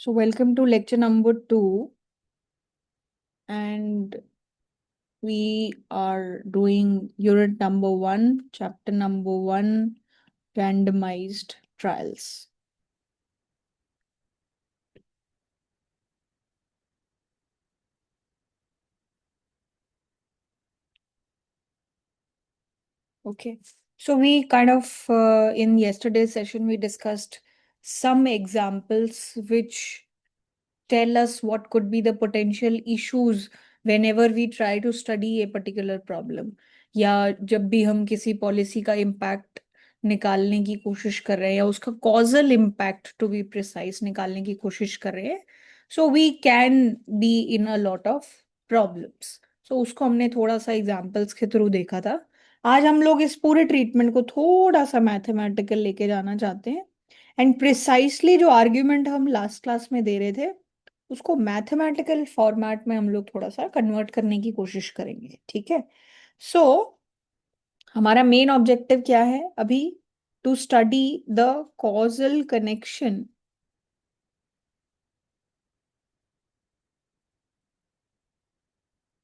So, welcome to lecture number 2, and we are doing unit number 1, chapter number 1, randomized trials. Okay, so we kind of in yesterday's session, we discussed some examples which tell us what could be the potential issues whenever we try to study a particular problem, या जब भी हम किसी policy का impact निकालने की कोशिश कर रहे हैं या उसका causal impact to be precise निकालने की कोशिश कर रहे हैं, so we can be in a lot of problems. So उसको हमने थोड़ा सा एग्जाम्पल्स के थ्रू देखा था. आज हम लोग इस पूरे ट्रीटमेंट को थोड़ा सा मैथमेटिकल लेके जाना चाहते हैं, एंड प्रिसाइसली जो आर्ग्यूमेंट हम लास्ट क्लास में दे रहे थे उसको मैथमेटिकल फॉर्मेट में हम लोग थोड़ा सा कन्वर्ट करने की कोशिश करेंगे. ठीक है. सो हमारा मेन ऑब्जेक्टिव क्या है अभी? To study the causal connection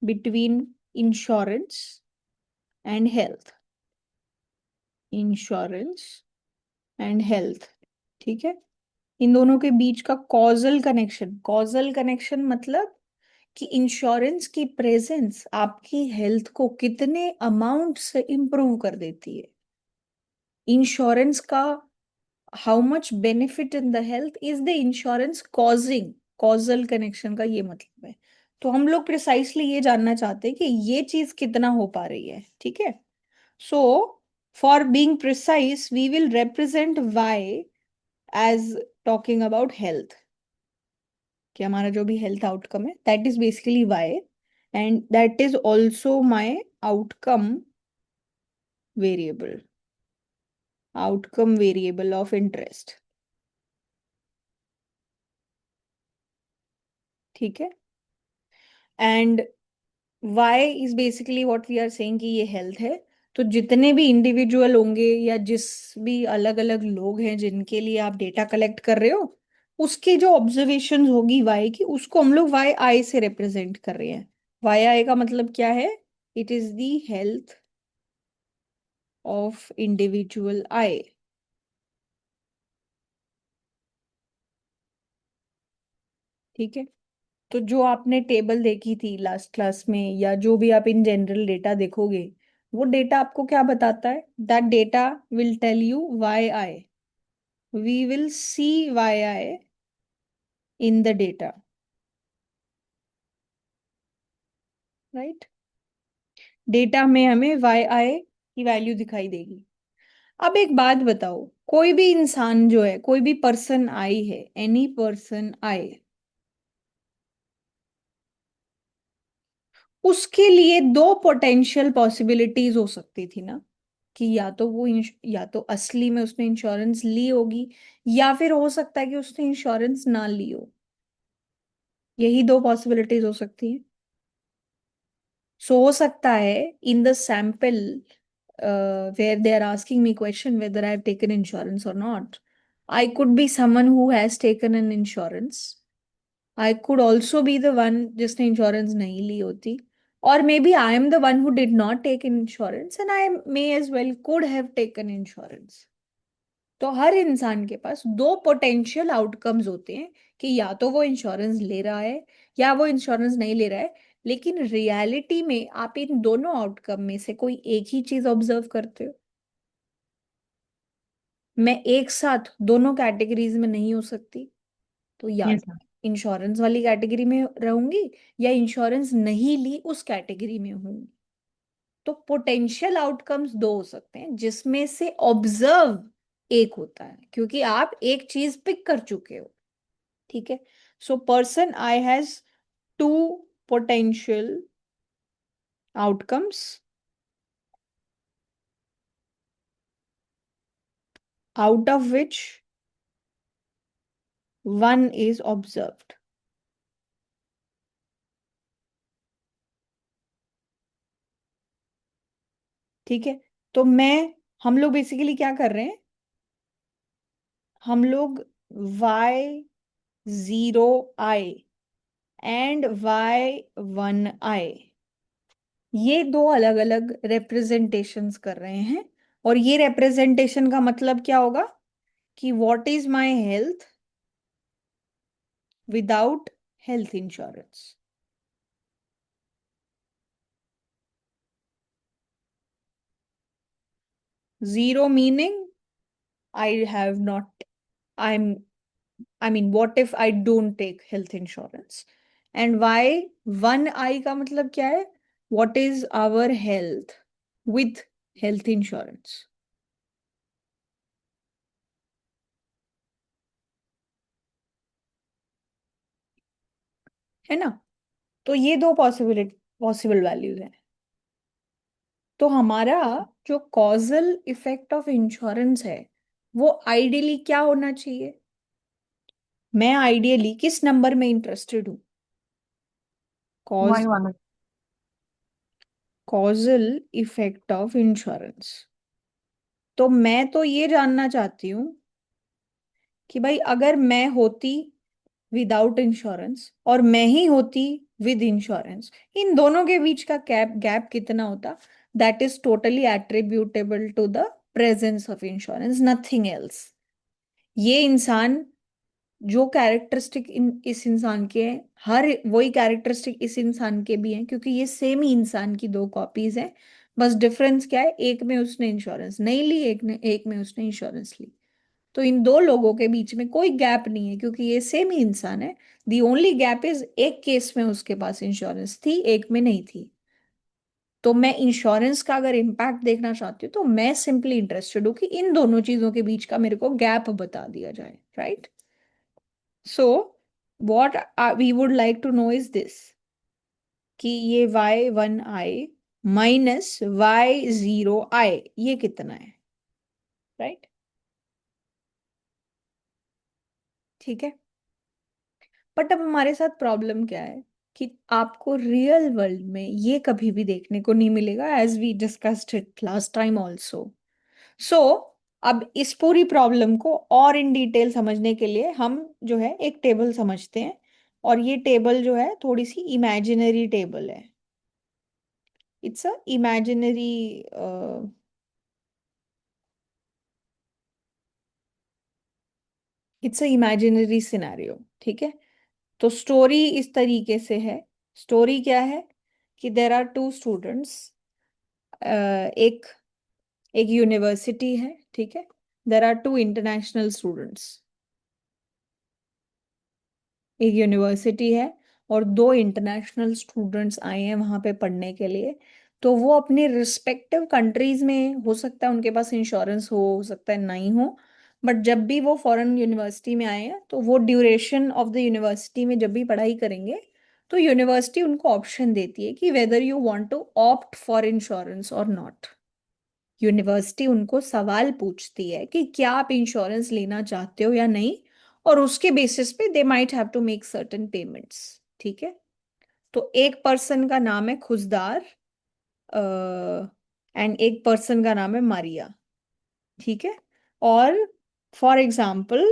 between insurance and health. Insurance and health. ठीक है. इन दोनों के बीच का कॉजल कनेक्शन मतलब कि इंश्योरेंस की प्रेजेंस आपकी हेल्थ को कितने अमाउंट से इंप्रूव कर देती है. इंश्योरेंस का how much benefit in the health is the insurance causing. Causal connection का ये मतलब है. तो हम लोग प्रिसाइसली ये जानना चाहते हैं कि ये चीज कितना हो पा रही है. ठीक है. So for being precise we will represent Y as talking about health, कि हमारा जो भी हेल्थ आउटकम है that is basically Y, and that is also my outcome variable. Outcome variable of interest. ठीक है. And Y is basically what we are saying कि ये health है. तो जितने भी इंडिविजुअल होंगे या जिस भी अलग अलग लोग हैं जिनके लिए आप डेटा कलेक्ट कर रहे हो, उसके जो ऑब्जर्वेशन होगी वाई की, उसको हम लोग वाई आई से रिप्रेजेंट कर रहे हैं. वाई आई का मतलब क्या है? It is the health of individual आई. ठीक है. तो जो आपने टेबल देखी थी लास्ट क्लास में या जो भी आप इन जनरल डेटा देखोगे, वो डेटा आपको क्या बताता है? That data will tell you Y I. We will see Y I in the data. Right. Data में हमें वाई आई की वैल्यू दिखाई देगी. अब एक बात बताओ, कोई भी इंसान जो है, कोई भी पर्सन आई है, एनी पर्सन आई, उसके लिए दो पोटेंशियल पॉसिबिलिटीज हो सकती थी ना, कि या तो वो या तो असली में उसने इंश्योरेंस ली होगी, या फिर हो सकता है कि उसने इंश्योरेंस ना ली हो. यही दो पॉसिबिलिटीज हो सकती हैं. सो हो सकता है in the sample where they are asking me question whether I have taken insurance और not, I could be someone who has taken an insurance. I could also be the one जिसने insurance नहीं ली होती, और maybe I am the one who did not take in insurance and I may as well could have taken insurance. तो हर इंसान के पास दो पोटेंशियल आउटकम्स होते हैं, कि या तो वो इंश्योरेंस ले रहा है या वो इंश्योरेंस नहीं ले रहा है. लेकिन रियलिटी में आप इन दोनों आउटकम में से कोई एक ही चीज ऑब्जर्व करते हो. मैं एक साथ दोनों कैटेगरीज में नहीं हो सकती. तो या यस सर। इंश्योरेंस वाली कैटेगरी में रहूंगी या इंश्योरेंस नहीं ली उस कैटेगरी में हूँ. तो पोटेंशियल आउटकम्स दो हो सकते हैं जिसमें से ऑब्जर्व एक होता है, क्योंकि आप एक चीज पिक कर चुके हो. ठीक है. So person I has two potential outcomes, out of which one is observed. ठीक है. तो हम लोग बेसिकली क्या कर रहे हैं? हम लोग y 0i एंड y1i, ये दो अलग अलग रिप्रेजेंटेशंस कर रहे हैं। और ये रिप्रेजेंटेशन का मतलब क्या होगा कि what is my health without health insurance. Zero meaning I have not, I am, I mean, what if I don't take health insurance? And why one I का मतलब क्या है? What is our health with health insurance? है ना? तो ये दो possible values हैं। तो हमारा जो कॉजल इफेक्ट ऑफ इंश्योरेंस है वो आइडियली क्या होना चाहिए? मैं आइडियली किस नंबर में इंटरेस्टेड हूँ? कॉज वही वाला। Causal effect of insurance. तो मैं तो ये जानना चाहती हूँ कि भाई अगर मैं होती विदाउट इंश्योरेंस और मैं ही होती विद इंश्योरेंस, इन दोनों के बीच का गैप गैप कितना होता? That is totally attributable to the presence of insurance, nothing else. ये इंसान जो कैरेक्टरिस्टिक इस इंसान के हैं, हर वही कैरेक्टरिस्टिक इस इंसान के भी हैं, क्योंकि ये सेम ही इंसान की दो कॉपीज हैं। बस डिफरेंस क्या है? एक में उसने इंश्योरेंस नहीं ली, एक में उसने इंश्योरेंस ली। तो इन दो लोगों के बीच में कोई गैप नहीं है, क्योंकि ये सेम ही इंसान है। दी ओनली गैप इज एक केस में उसके पास इंश्योरेंस थी, एक में नहीं थी। तो मैं इंश्योरेंस का अगर इम्पैक्ट देखना चाहती हूँ तो मैं सिंपली इंटरेस्टेड हूँ कि इन दोनों चीजों के बीच का मेरे को गैप बता दिया जाए, right? So what we would like to know is this, कि ये y1i माइनस y0i ये कितना है, राइट? ठीक है। बट अब हमारे साथ प्रॉब्लम क्या है कि आपको रियल वर्ल्ड में ये कभी भी देखने को नहीं मिलेगा, as we discussed it last time also. So अब इस पूरी प्रॉब्लम को और इन डिटेल समझने के लिए हम जो है एक टेबल समझते हैं। और ये टेबल जो है थोड़ी सी इमेजिनरी टेबल है। It's a imaginary, it's a imaginary scenario, ठीक है? तो स्टोरी इस तरीके से है। स्टोरी क्या है कि देर आर टू स्टूडेंट्स, एक एक यूनिवर्सिटी है, ठीक है? There are two international students. एक यूनिवर्सिटी है और दो इंटरनेशनल स्टूडेंट्स आए हैं वहां पे पढ़ने के लिए। तो वो अपने रिस्पेक्टिव कंट्रीज में, हो सकता है उनके पास इंश्योरेंस हो सकता है नहीं हो, बट जब भी वो फॉरेन यूनिवर्सिटी में आए हैं तो वो ड्यूरेशन ऑफ द यूनिवर्सिटी में जब भी पढ़ाई करेंगे तो यूनिवर्सिटी उनको ऑप्शन देती है कि whether you want to opt for insurance और नॉट। यूनिवर्सिटी उनको सवाल पूछती है कि क्या आप इंश्योरेंस लेना चाहते हो या नहीं, और उसके बेसिस पे they might have to make certain payments, ठीक है? तो एक पर्सन का नाम है खुशदार एंड एक पर्सन का नाम है मारिया, ठीक है? और फॉर एग्जाम्पल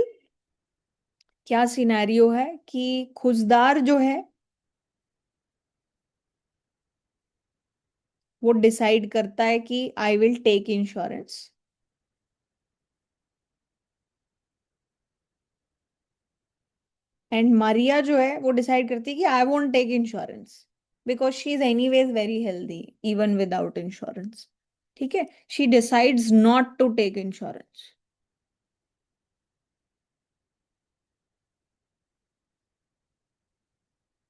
क्या सिनेरियो है कि खुशदार जो है वो डिसाइड करता है कि I will take insurance, and Maria जो है वो डिसाइड करती है कि I won't take insurance because she is anyways very healthy even without insurance, ठीक है? She decides not to take insurance.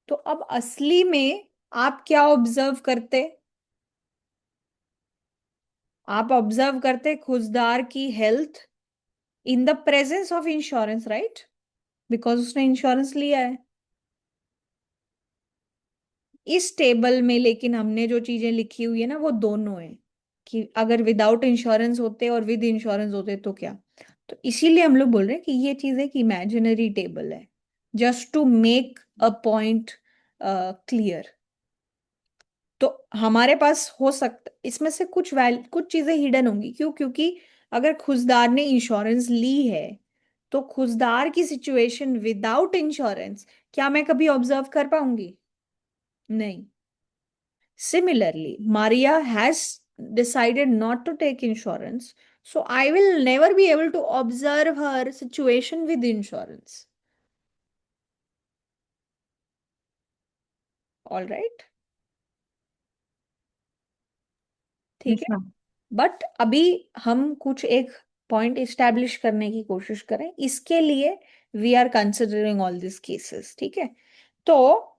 तो अब असली में आप क्या ऑब्जर्व करते? आप ऑब्जर्व करते खुशदार की health in the presence of insurance, right? Because उसने इंश्योरेंस लिया है। इस टेबल में लेकिन हमने जो चीजें लिखी हुई है ना वो दोनों है, कि अगर विदाउट इंश्योरेंस होते और विद इंश्योरेंस होते तो क्या। तो इसीलिए हम लोग बोल रहे हैं कि ये चीज एक इमेजिनरी टेबल है, just to make a point clear. तो हमारे पास हो सकता इसमें से कुछ चीजें हिडन होंगी, क्यों? क्योंकि अगर खुशदार ने इंश्योरेंस ली है तो खुशदार की सिचुएशन विदाउट इंश्योरेंस क्या मैं कभी ऑब्जर्व कर पाऊंगी? नहीं. Similarly, Maria has decided not to take insurance, so I will never be able to observe her situation with insurance. All right? ठीक यस है. मैम। बट अभी हम कुछ एक पॉइंट इस्टेब्लिश करने की कोशिश करें, इसके लिए we are considering all this cases. ठीक है. तो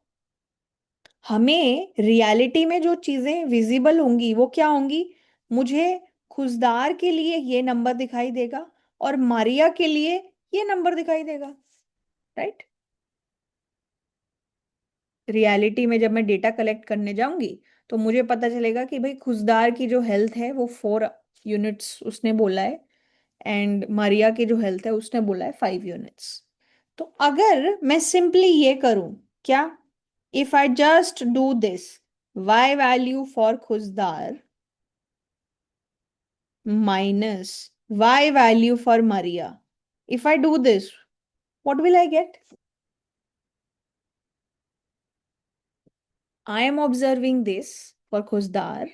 हमें रियलिटी में जो चीजें विजिबल होंगी वो क्या होंगी? मुझे खुशदार के लिए ये नंबर दिखाई देगा और मारिया के लिए ये नंबर दिखाई देगा. राइट. रियलिटी में जब मैं डेटा कलेक्ट करने जाऊंगी तो मुझे पता चलेगा कि भाई खुशदार की जो हेल्थ है वो 4 यूनिट्स उसने बोला है, एंड मारिया की जो हेल्थ है उसने बोला है 5 यूनिट्स. तो अगर मैं सिंपली ये करूं, क्या, if I just do this, y value for Khuzdar minus y value for Maria. If I do this, what will I get? I am observing this for Khusdar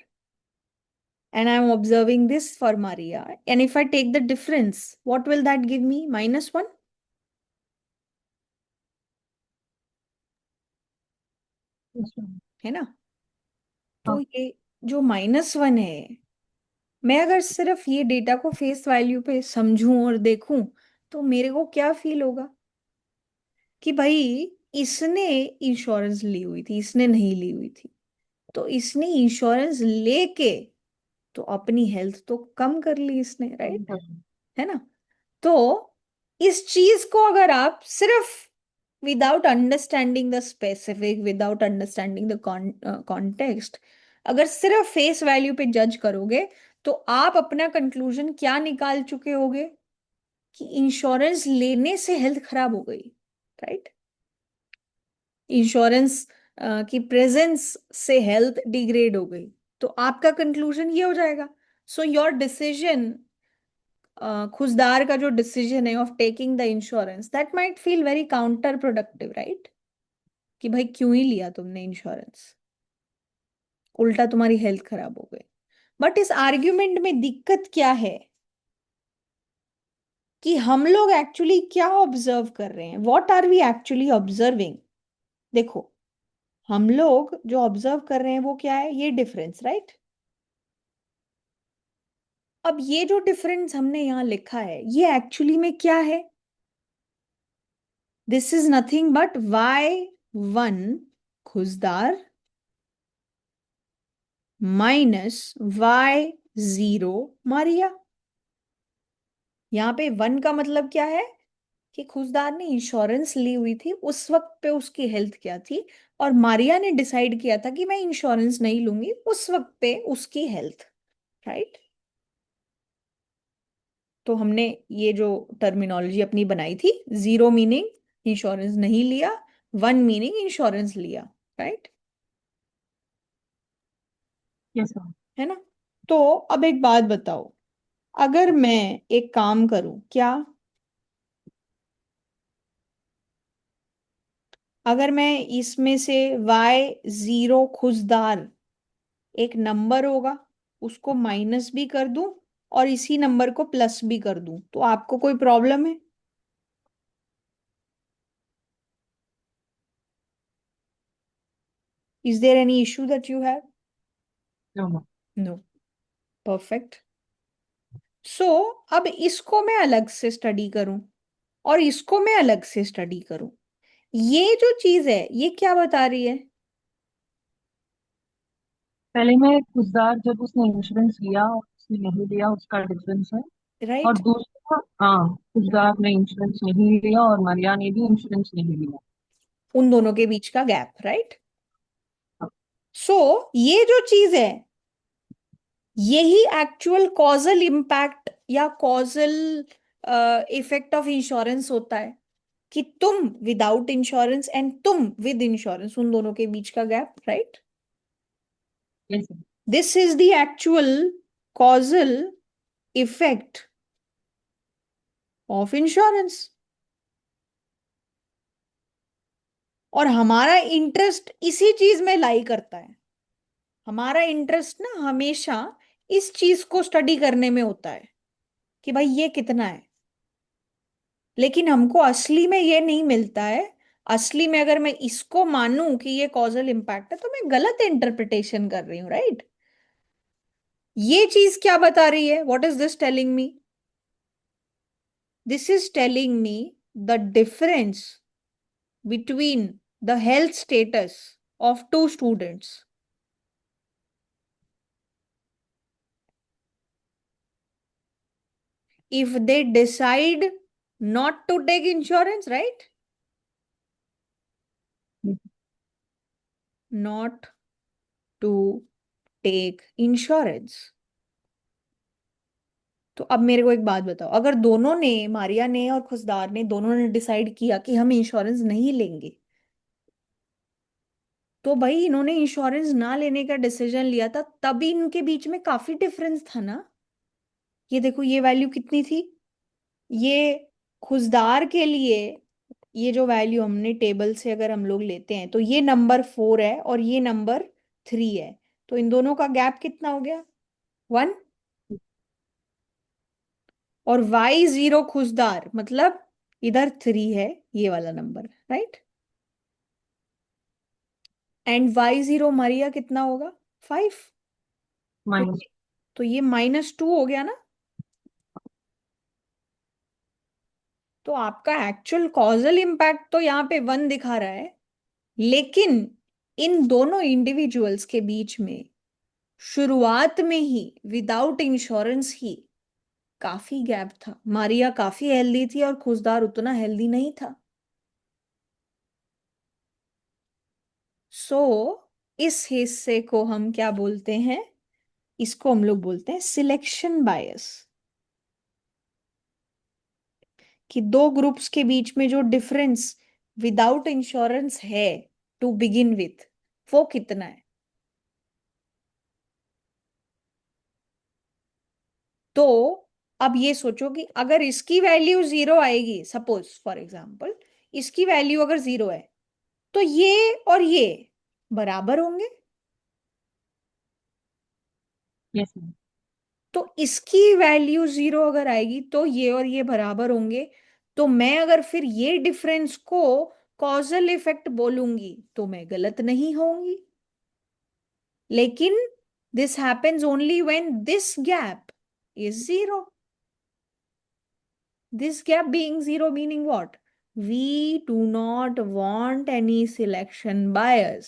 and I am observing this for Maria. And if I take the difference, what will that give me? -1? Yes ma'am. है ना? तो हाँ। ये जो -1 है, मैं अगर सिर्फ ये डेटा को फेस वैल्यू पे समझूं और देखूं तो मेरे को क्या फील होगा कि भाई इसने इंश्योरेंस ली हुई थी, इसने नहीं ली हुई थी. तो इसने इंश्योरेंस लेके तो अपनी हेल्थ तो कम कर ली इसने. राइट. है ना? तो इस चीज को अगर आप सिर्फ without understanding the specific, without understanding the context, अगर सिर्फ फेस वैल्यू पे जज करोगे तो आप अपना कंक्लूजन क्या निकाल चुके होगे? कि इंश्योरेंस लेने से हेल्थ खराब हो गई. राइट. इंश्योरेंस की प्रेजेंस से हेल्थ डिग्रेड हो गई. तो आपका कंक्लूजन ये हो जाएगा. सो योर डिसीजन, खुशदार का जो डिसीजन है of taking the insurance, that might feel very counter productive. Right. कि भाई क्यों ही लिया तुमने इंश्योरेंस, उल्टा तुम्हारी हेल्थ खराब हो गई. बट इस आर्ग्यूमेंट में दिक्कत क्या है कि हम लोग एक्चुअली क्या ऑब्जर्व कर रहे हैं? What are we actually observing? देखो, हम लोग जो ऑब्जर्व कर रहे हैं वो क्या है? ये डिफरेंस. राइट. अब ये जो डिफरेंस हमने यहां लिखा है ये एक्चुअली में क्या है? This is nothing but y1 Khuzdar -y0 Maria. यहां पे 1 का मतलब क्या है? कि खुशदार ने इंश्योरेंस ली हुई थी, उस वक्त पे उसकी हेल्थ क्या थी, और मारिया ने डिसाइड किया था कि मैं इंश्योरेंस नहीं लूंगी, उस वक्त पे उसकी हेल्थ. राइट. तो हमने ये जो टर्मिनोलॉजी अपनी बनाई थी, 0 मीनिंग इंश्योरेंस नहीं लिया, 1 मीनिंग इंश्योरेंस लिया. राइट. Yes ma'am. है ना? तो अब एक बात बताओ, अगर मैं एक काम करूं, क्या, अगर मैं इसमें से y0 खुशदार एक नंबर होगा उसको माइनस भी कर दूं और इसी नंबर को प्लस भी कर दूं, तो आपको कोई प्रॉब्लम है? Is there any issue that you have? No ma'am. No. Perfect. So अब इसको मैं अलग से स्टडी करूं और इसको मैं अलग से स्टडी करूं, ये जो चीज है ये क्या बता रही है? पहले में खुशदार जब उसने इंश्योरेंस लिया और उसने नहीं लिया उसका डिफरेंस है। और राइट. दूसरा, हाँ, खुशदार ने इंश्योरेंस नहीं लिया और मारिया ने भी इंश्योरेंस नहीं लिया। उन दोनों के बीच का गैप. राइट. सो ये जो चीज है यही एक्चुअल कॉजल इम्पैक्ट या कॉजल इफेक्ट ऑफ इंश्योरेंस होता है, कि तुम विदाउट इंश्योरेंस एंड तुम विद इंश्योरेंस, उन दोनों के बीच का gap. Right. Yes. This is the actual causal effect of insurance. और हमारा इंटरेस्ट इसी चीज में लाई करता है। हमारा इंटरेस्ट ना हमेशा इस चीज को स्टडी करने में होता है कि भाई ये कितना है। लेकिन हमको असली में ये नहीं मिलता है। असली में अगर मैं इसको मानूं कि ये कॉजल इंपैक्ट है तो मैं गलत इंटरप्रिटेशन कर रही हूँ, राइट। ये चीज क्या बता रही है? What is this telling me? This is telling me the difference between the health status of two students. If they decide not to take insurance, right? Not to take insurance. तो अब मेरे को एक बात बताओ, अगर दोनों ने, मारिया ने और खुशदार ने, दोनों ने डिसाइड किया कि हम इंश्योरेंस नहीं लेंगे, तो भाई इन्होंने इंश्योरेंस ना लेने का डिसीजन लिया था, तभी इनके बीच में काफी डिफरेंस था ना। ये देखो ये वैल्यू कितनी थी। ये खुशदार के लिए, ये जो वैल्यू हमने टेबल से अगर हम लोग लेते हैं तो ये नंबर 4 है और ये नंबर 3 है। तो इन दोनों का गैप कितना हो गया? 1। और y0 खुशदार मतलब इधर 3 है, ये वाला number, right. And y0 Maria कितना होगा? 5। तो माइनस। तो ये -2 हो गया ना। तो आपका एक्चुअल कॉजल इम्पैक्ट तो यहाँ पे 1 दिखा रहा है, लेकिन इन दोनों इंडिविजुअल्स के बीच में शुरुआत में ही विदाउट इंश्योरेंस ही काफी गैप था। मारिया काफी हेल्दी थी और खुशदार उतना हेल्दी नहीं था। सो इस हिस्से को हम क्या बोलते हैं? इसको हम लोग बोलते हैं सिलेक्शन बायस। कि दो ग्रुप्स के बीच में जो डिफरेंस विदाउट इंश्योरेंस है टू बिगिन विथ, वो कितना है। तो अब ये सोचो कि अगर इसकी वैल्यू 0 आएगी, सपोज फॉर एग्जांपल इसकी वैल्यू अगर 0 है, तो ये और ये बराबर होंगे। Yes ma'am. तो इसकी वैल्यू 0 अगर आएगी तो ये और ये बराबर होंगे। तो मैं अगर फिर ये डिफरेंस को कॉजल इफेक्ट बोलूंगी तो मैं गलत नहीं होंगी। लेकिन this happens only when this gap is 0। This gap being 0 meaning what? We do not want any selection bias.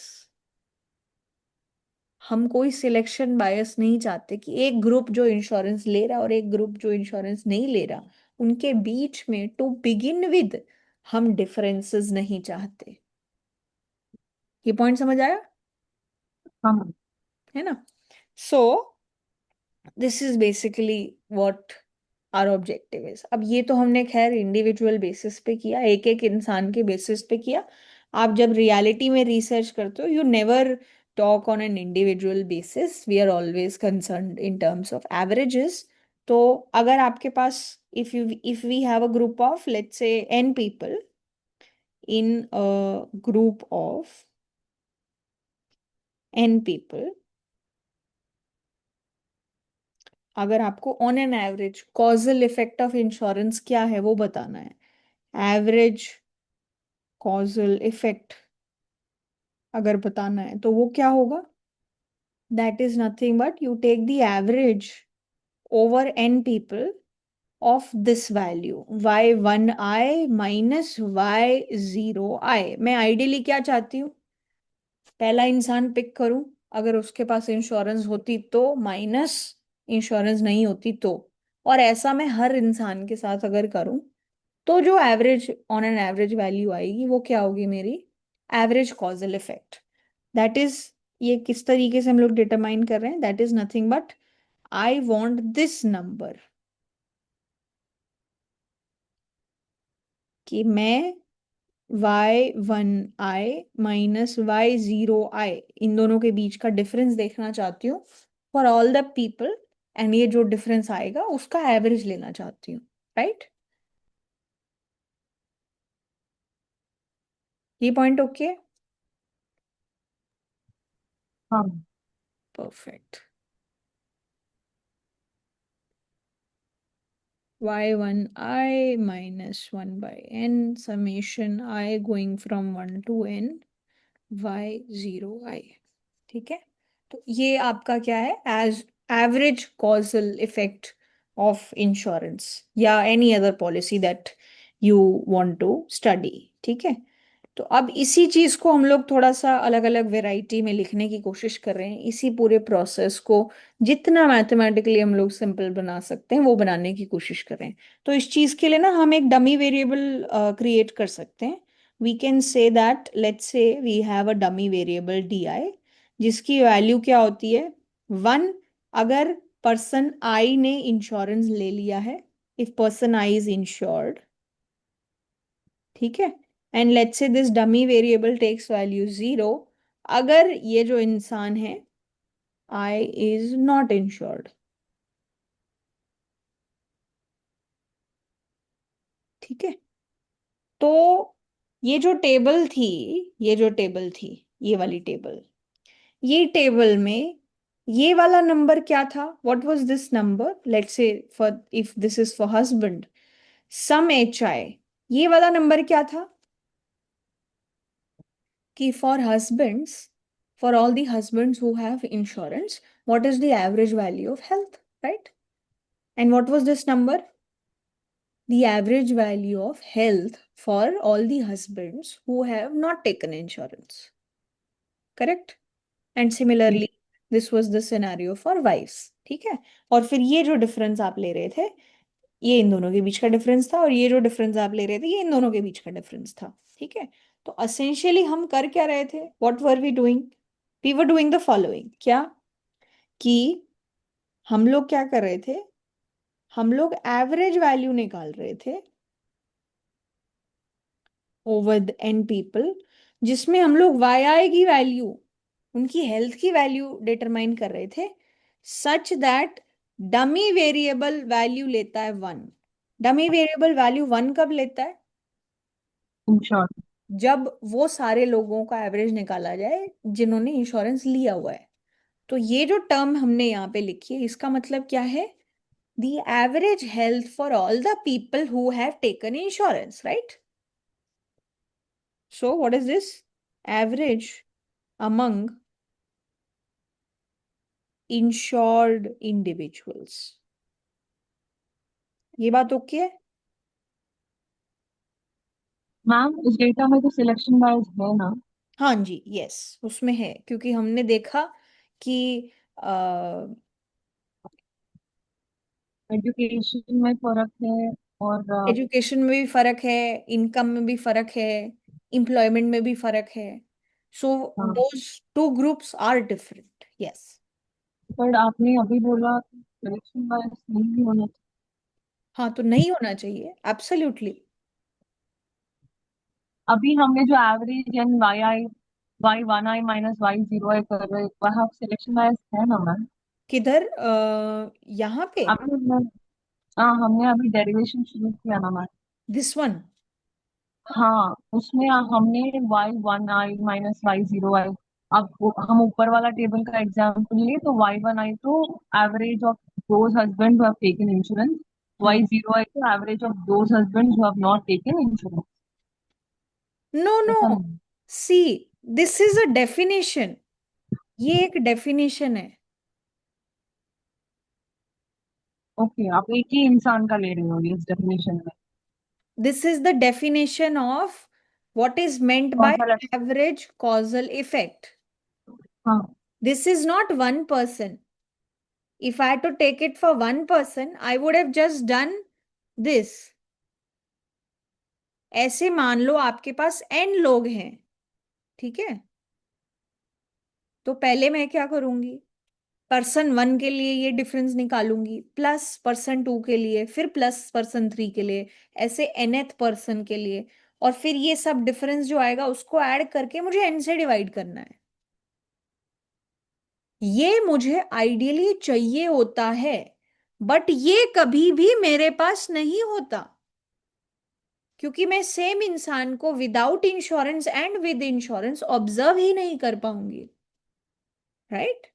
हम कोई सिलेक्शन बायस नहीं चाहते कि एक ग्रुप जो इंश्योरेंस ले रहा और एक ग्रुप जो इंश्योरेंस नहीं ले रहा, उनके बीच में टू बिगिन विद हम डिफरेंसेस नहीं चाहते। ये पॉइंट समझ आया? हाँ मैम। है ना। So this is basically what our objective is. अब ये तो हमने खैर इंडिविजुअल बेसिस पे किया, एक एक इंसान के बेसिस पे किया। आप जब रियलिटी में रिसर्च करते हो, you never talk on an individual basis, we are always concerned in terms of averages. तो अगर आपके पास, if we have a group of let's say n people in a group of n people, अगर आपको on an average causal effect of insurance क्या है वो बताना है, एवरेज कॉजल इफेक्ट अगर बताना है तो वो क्या होगा? That is nothing but you take the average over n people of this value y1i minus y0i। मैं आइडियली क्या चाहती हूँ? पहला इंसान पिक करूं, अगर उसके पास इंश्योरेंस होती तो, माइनस इंश्योरेंस नहीं होती तो। और ऐसा मैं हर इंसान के साथ अगर करूं तो जो average, on an average value आएगी वो क्या होगी मेरी? Average causal effect. That is, ये किस तरीके से हम लोग डिटरमाइन कर रहे हैं? That is nothing but I want this number, कि मैं y1i माइनस y0i इन दोनों के बीच का डिफरेंस देखना चाहती हूँ for all the people. And ये जो डिफरेंस आएगा उसका एवरेज लेना चाहती हूँ, राइट। ये पॉइंट ओके? हाँ perfect. y1i minus 1 by n summation I going from 1 to n y0i। ठीक है, तो ये आपका क्या है? As average causal effect of insurance या any other policy that you want to study. ठीक है, तो अब इसी चीज को हम लोग थोड़ा सा अलग अलग वेराइटी में लिखने की कोशिश कर रहे हैं। इसी पूरे प्रोसेस को जितना मैथमेटिकली हम लोग सिंपल बना सकते हैं वो बनाने की कोशिश कर रहे हैं। तो इस चीज के लिए ना हम एक डमी वेरिएबल क्रिएट कर सकते हैं। We can say that let's say we have a dummy variable di, जिसकी वैल्यू क्या होती है? 1 अगर पर्सन आई ने इंश्योरेंस ले लिया है, if person I is insured. ठीक है, and let's say this dummy variable takes value 0 अगर ये जो इंसान है आई इज नॉट इंश्योर्ड। ठीक है, तो ये जो टेबल थी, ये वाली टेबल, ये टेबल में ये वाला नंबर क्या था? What was this number? Let's say for if this is for husband some H I, ये वाला नंबर क्या था? कि for husbands, for all the husbands who have insurance, what is the average value of health, right? And what was this number? The average value of health for all the husbands who have not taken insurance. Correct? And similarly, this was the scenario for wives. ठीक है, और फिर ये जो difference आप ले रहे थे, ये इन दोनों के बीच का डिफरेंस था, और ये जो डिफरेंस आप ले रहे थे, ये इन दोनों के बीच का डिफरेंस था। ठीक है, तो असेंशियली हम कर क्या रहे थे? What were we doing? We were doing the following. क्या? कि हम लोग क्या कर रहे थे? हम लोग एवरेज वैल्यू निकाल रहे थे ओवर द एन पीपल, जिसमें हम लोग वाई आई की वैल्यू, उनकी हेल्थ की वैल्यू डिटरमाइन कर रहे थे, such that dummy variable value लेता है 1। डमी वेरिएबल वैल्यू 1 कब लेता है? इंश्योर। जब वो सारे लोगों का एवरेज निकाला जाए जिन्होंने इंश्योरेंस लिया हुआ है। तो ये जो टर्म हमने यहाँ पे लिखी है, इसका मतलब क्या है? The average health for all the people who have taken insurance, right? So what is this? Average among insured individuals। ये बात ओके है? मैम इस डेटा में तो सिलेक्शन वाइज है ना? हाँ जी, यस, उसमें है, क्योंकि हमने देखा कि एजुकेशन में फर्क है और एजुकेशन में भी फर्क है, इनकम में भी फर्क है, एम्प्लॉयमेंट में भी फर्क है। सो हाँ। Those two groups are different. Yes. पर आपने अभी बोला सिलेक्शन वाइज नहीं होना चाहिए। हाँ, तो नहीं होना चाहिए, एब्सोल्युटली। अभी हमने जो average and y one i minus y zero i कर रहे हैं वह सिलेक्शन वाइज है ना मैम? किधर? यहाँ पे अभी हाँ हमने अभी डेरिवेशन शुरू किया ना मैम। This one. हाँ उसमें हमने Y one i minus y zero आई। अब हम ऊपर वाला टेबल का एग्जाम्पल ले तो वाई वन आई तो average of those husband who have taken insurance, हाँ, वाई जीरो आई तो average of those husband who have not taken insurance. No no, ऐसा नहीं। See, this is a definition. ये एक definition है। Okay आप एक ही इंसान का ले रहे हो इस डेफिनेशन में? This is the definition of what is meant कौन by सा average causal effect. हाँ। This is not one person. If I had to take it for one person, I would have just done this. ऐसे मान लो आपके पास n लोग हैं, ठीक है? तो पहले मैं क्या करूंगी? पर्सन 1 के लिए ये डिफरेंस निकालूंगी, प्लस पर्सन 2 के लिए, फिर प्लस पर्सन 3 के लिए, ऐसे nth पर्सन के लिए, और फिर ये सब डिफरेंस जो आएगा उसको ऐड करके मुझे n से डिवाइड करना है। ये मुझे आइडियली चाहिए होता है, बट ये कभी भी मेरे पास नहीं होता। क्योंकि मैं सेम इंसान को without insurance and with insurance observe ही नहीं कर पाऊंगी, right?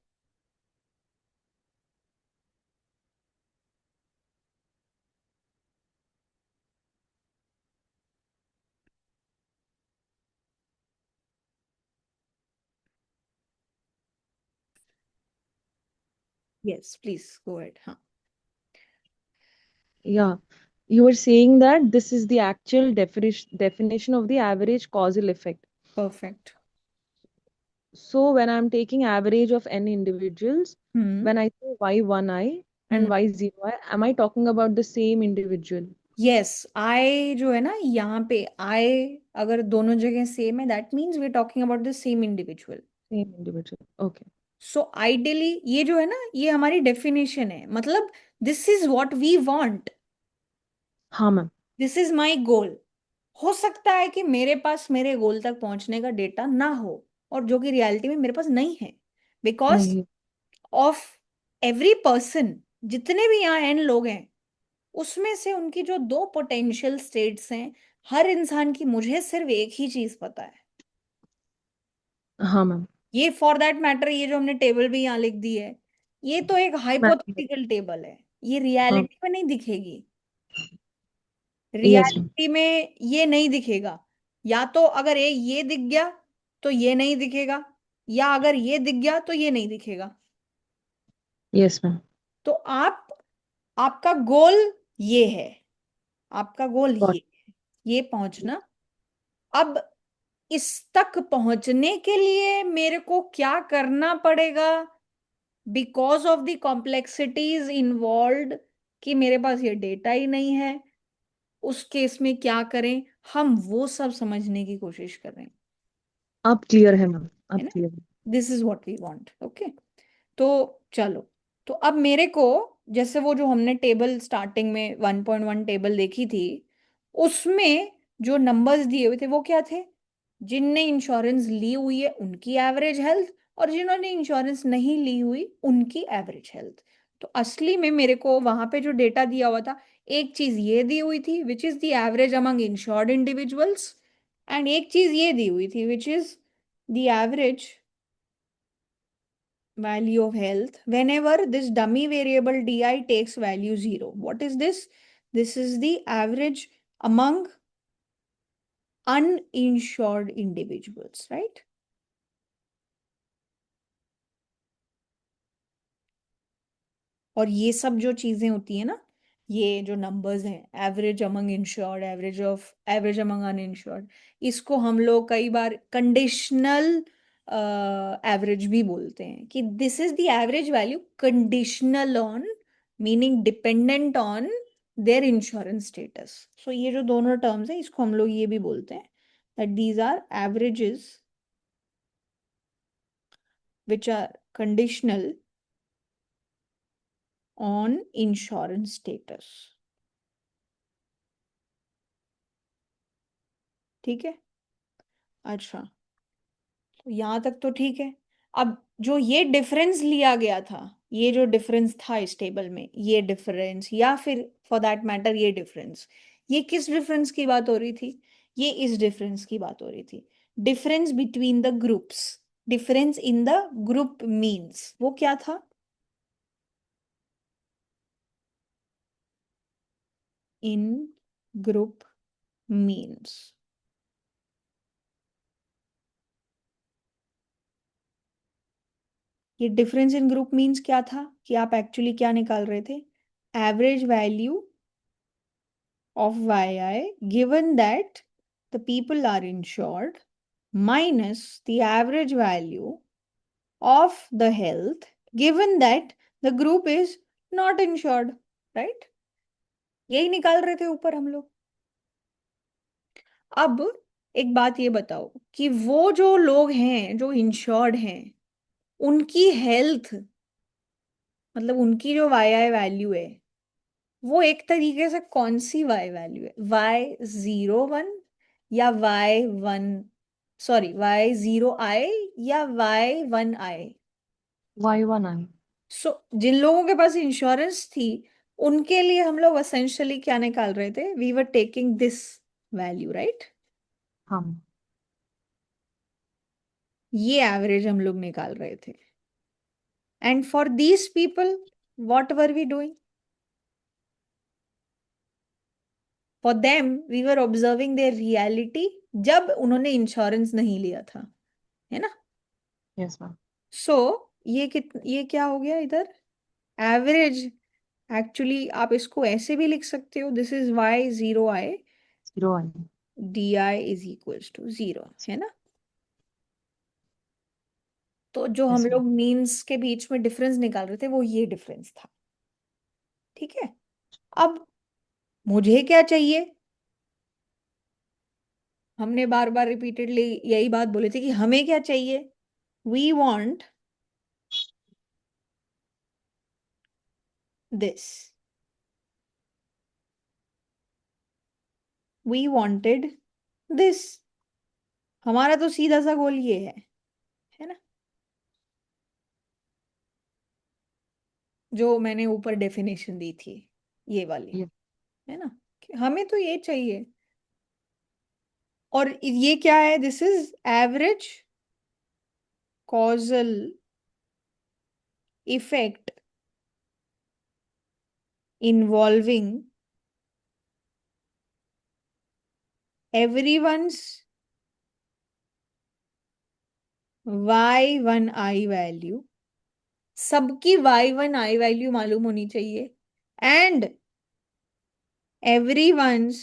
Yes, please go ahead. हाँ, Yeah, you were saying that this is the actual definition of the average causal effect. परफेक्ट। So when I'm taking average of n individuals, हम्म। when I say y1i and हम्म। y0i, am I talking about the same individual? Yes, I जो है ना यहाँ पे, आई अगर दोनों जगह सेम है, that means we are talking about the same individual. Same individual. Okay. So ideally ये जो है ना, ये हमारी डेफिनेशन है, मतलब this is what we want, हाँ ma'am. This is my goal. हो सकता है कि मेरे पास मेरे गोल तक पहुंचने का डेटा ना हो, और जो कि रियलिटी में मेरे पास नहीं है, बिकॉज नहीं। Of every person. जितने भी यहाँ एन लोग हैं, उसमें से उनकी जो दो पोटेंशियल स्टेट्स हैं, हर इंसान की मुझे सिर्फ एक ही चीज पता है। हाँ मैम। ये फॉर दैट मैटर, ये जो हमने टेबल भी यहाँ लिख दी है, ये तो एक मैम। हाइपोथेटिकल टेबल है, ये हाँ। रियलिटी में नहीं दिखेगी। Yes ma'am. रियलिटी में ये नहीं दिखेगा। या तो अगर ये दिख गया तो ये नहीं दिखेगा, या अगर ये दिख गया तो ये नहीं दिखेगा। Yes ma'am. तो आपका गोल ये है, आपका गोल गॉट। ये पहुंचना। अब इस तक पहुंचने के लिए मेरे को क्या करना पड़ेगा, because of the complexities involve, कि मेरे पास ये डेटा ही नहीं है, उस केस में क्या करें, हम वो सब समझने की कोशिश कर रहे हैं, अब क्लियर है मैम, है अब ना? क्लियर है। This is what we want, okay. तो चलो, तो अब मेरे को, जैसे वो जो हमने टेबल स्टार्टिंग में 1.1 टेबल देखी थी, उसमें जो नंबर्स दिए हुए थे वो क्या थे? जिनने इंश्योरेंस ली हुई है उनकी एवरेज हेल्थ, और जिन्होंने इंश्योरेंस नहीं ली हुई उनकी एवरेज हेल्थ। तो असली में मेरे को वहां पे जो डेटा दिया हुआ था, एक चीज ये दी हुई थी which is the average among insured individuals, and एक चीज ये दी हुई थी which is the average value of health whenever this dummy variable di takes value 0. What is this? This is the average among uninsured individuals, right? और ये सब जो चीजें होती है ना, ये जो नंबर्स हैं, average among insured, average among uninsured, इसको हम लोग कई बार कंडीशनल एवरेज भी बोलते हैं, कि this is the average value conditional on, meaning dependent on their insurance status. So ये जो दोनों टर्म्स हैं, इसको हम लोग ये भी बोलते हैं that these are averages which are conditional on insurance status. ठीक है, अच्छा, तो यहां तक तो ठीक है। अब जो ये डिफरेंस लिया गया था, ये जो डिफरेंस था इस टेबल में, ये डिफरेंस, या फिर फॉर दैट मैटर ये डिफरेंस, ये किस डिफरेंस की बात हो रही थी? ये इस डिफरेंस की बात हो रही थी, difference between the groups, difference in the group means, वो क्या था? इन ग्रुप मीन्स। ये डिफरेंस इन ग्रुप मीन्स क्या था, कि आप एक्चुअली क्या निकाल रहे थे? Average value of yi given that the people are insured minus the average value of the health given that the group is not insured, right? यही निकाल रहे थे ऊपर हम लोग। अब एक बात ये बताओ कि वो जो लोग हैं जो इंश्योर्ड हैं, उनकी हेल्थ, मतलब उनकी जो वाई आई वैल्यू है, वो एक तरीके से कौन सी वाई वैल्यू है? y01, या y1, सॉरी y0i, या y1i? y1i। सो जिन लोगों के पास इंश्योरेंस थी, उनके लिए हम लोग असेंशियली क्या निकाल रहे थे? We were taking this value, right? हाँ ये एवरेज हम लोग निकाल रहे थे. And for these people what were we doing? For them we were observing their reality जब उन्होंने इंश्योरेंस नहीं लिया था, है ना? Yes ma'am. सो ये क्या हो गया इधर? एवरेज. एक्चुअली आप इसको ऐसे भी लिख सकते हो, this is Y 0i 0 di is equals to 0, है ना? तो जो हम यस लोग मीन्स के बीच में डिफरेंस निकाल रहे थे वो ये डिफरेंस था. ठीक है. अब मुझे क्या चाहिए? हमने बार बार रिपीटेडली यही बात बोली थी कि हमें क्या चाहिए. We want this. We wanted this. हमारा तो सीधा सा गोल ये है ना? जो मैंने ऊपर डेफिनेशन दी थी, ये वाली, ये है ना? कि हमें तो ये चाहिए. और ये क्या है? This is average causal effect involving everyone's y1i value. सबकी y1i वैल्यू मालूम होनी चाहिए. And everyone's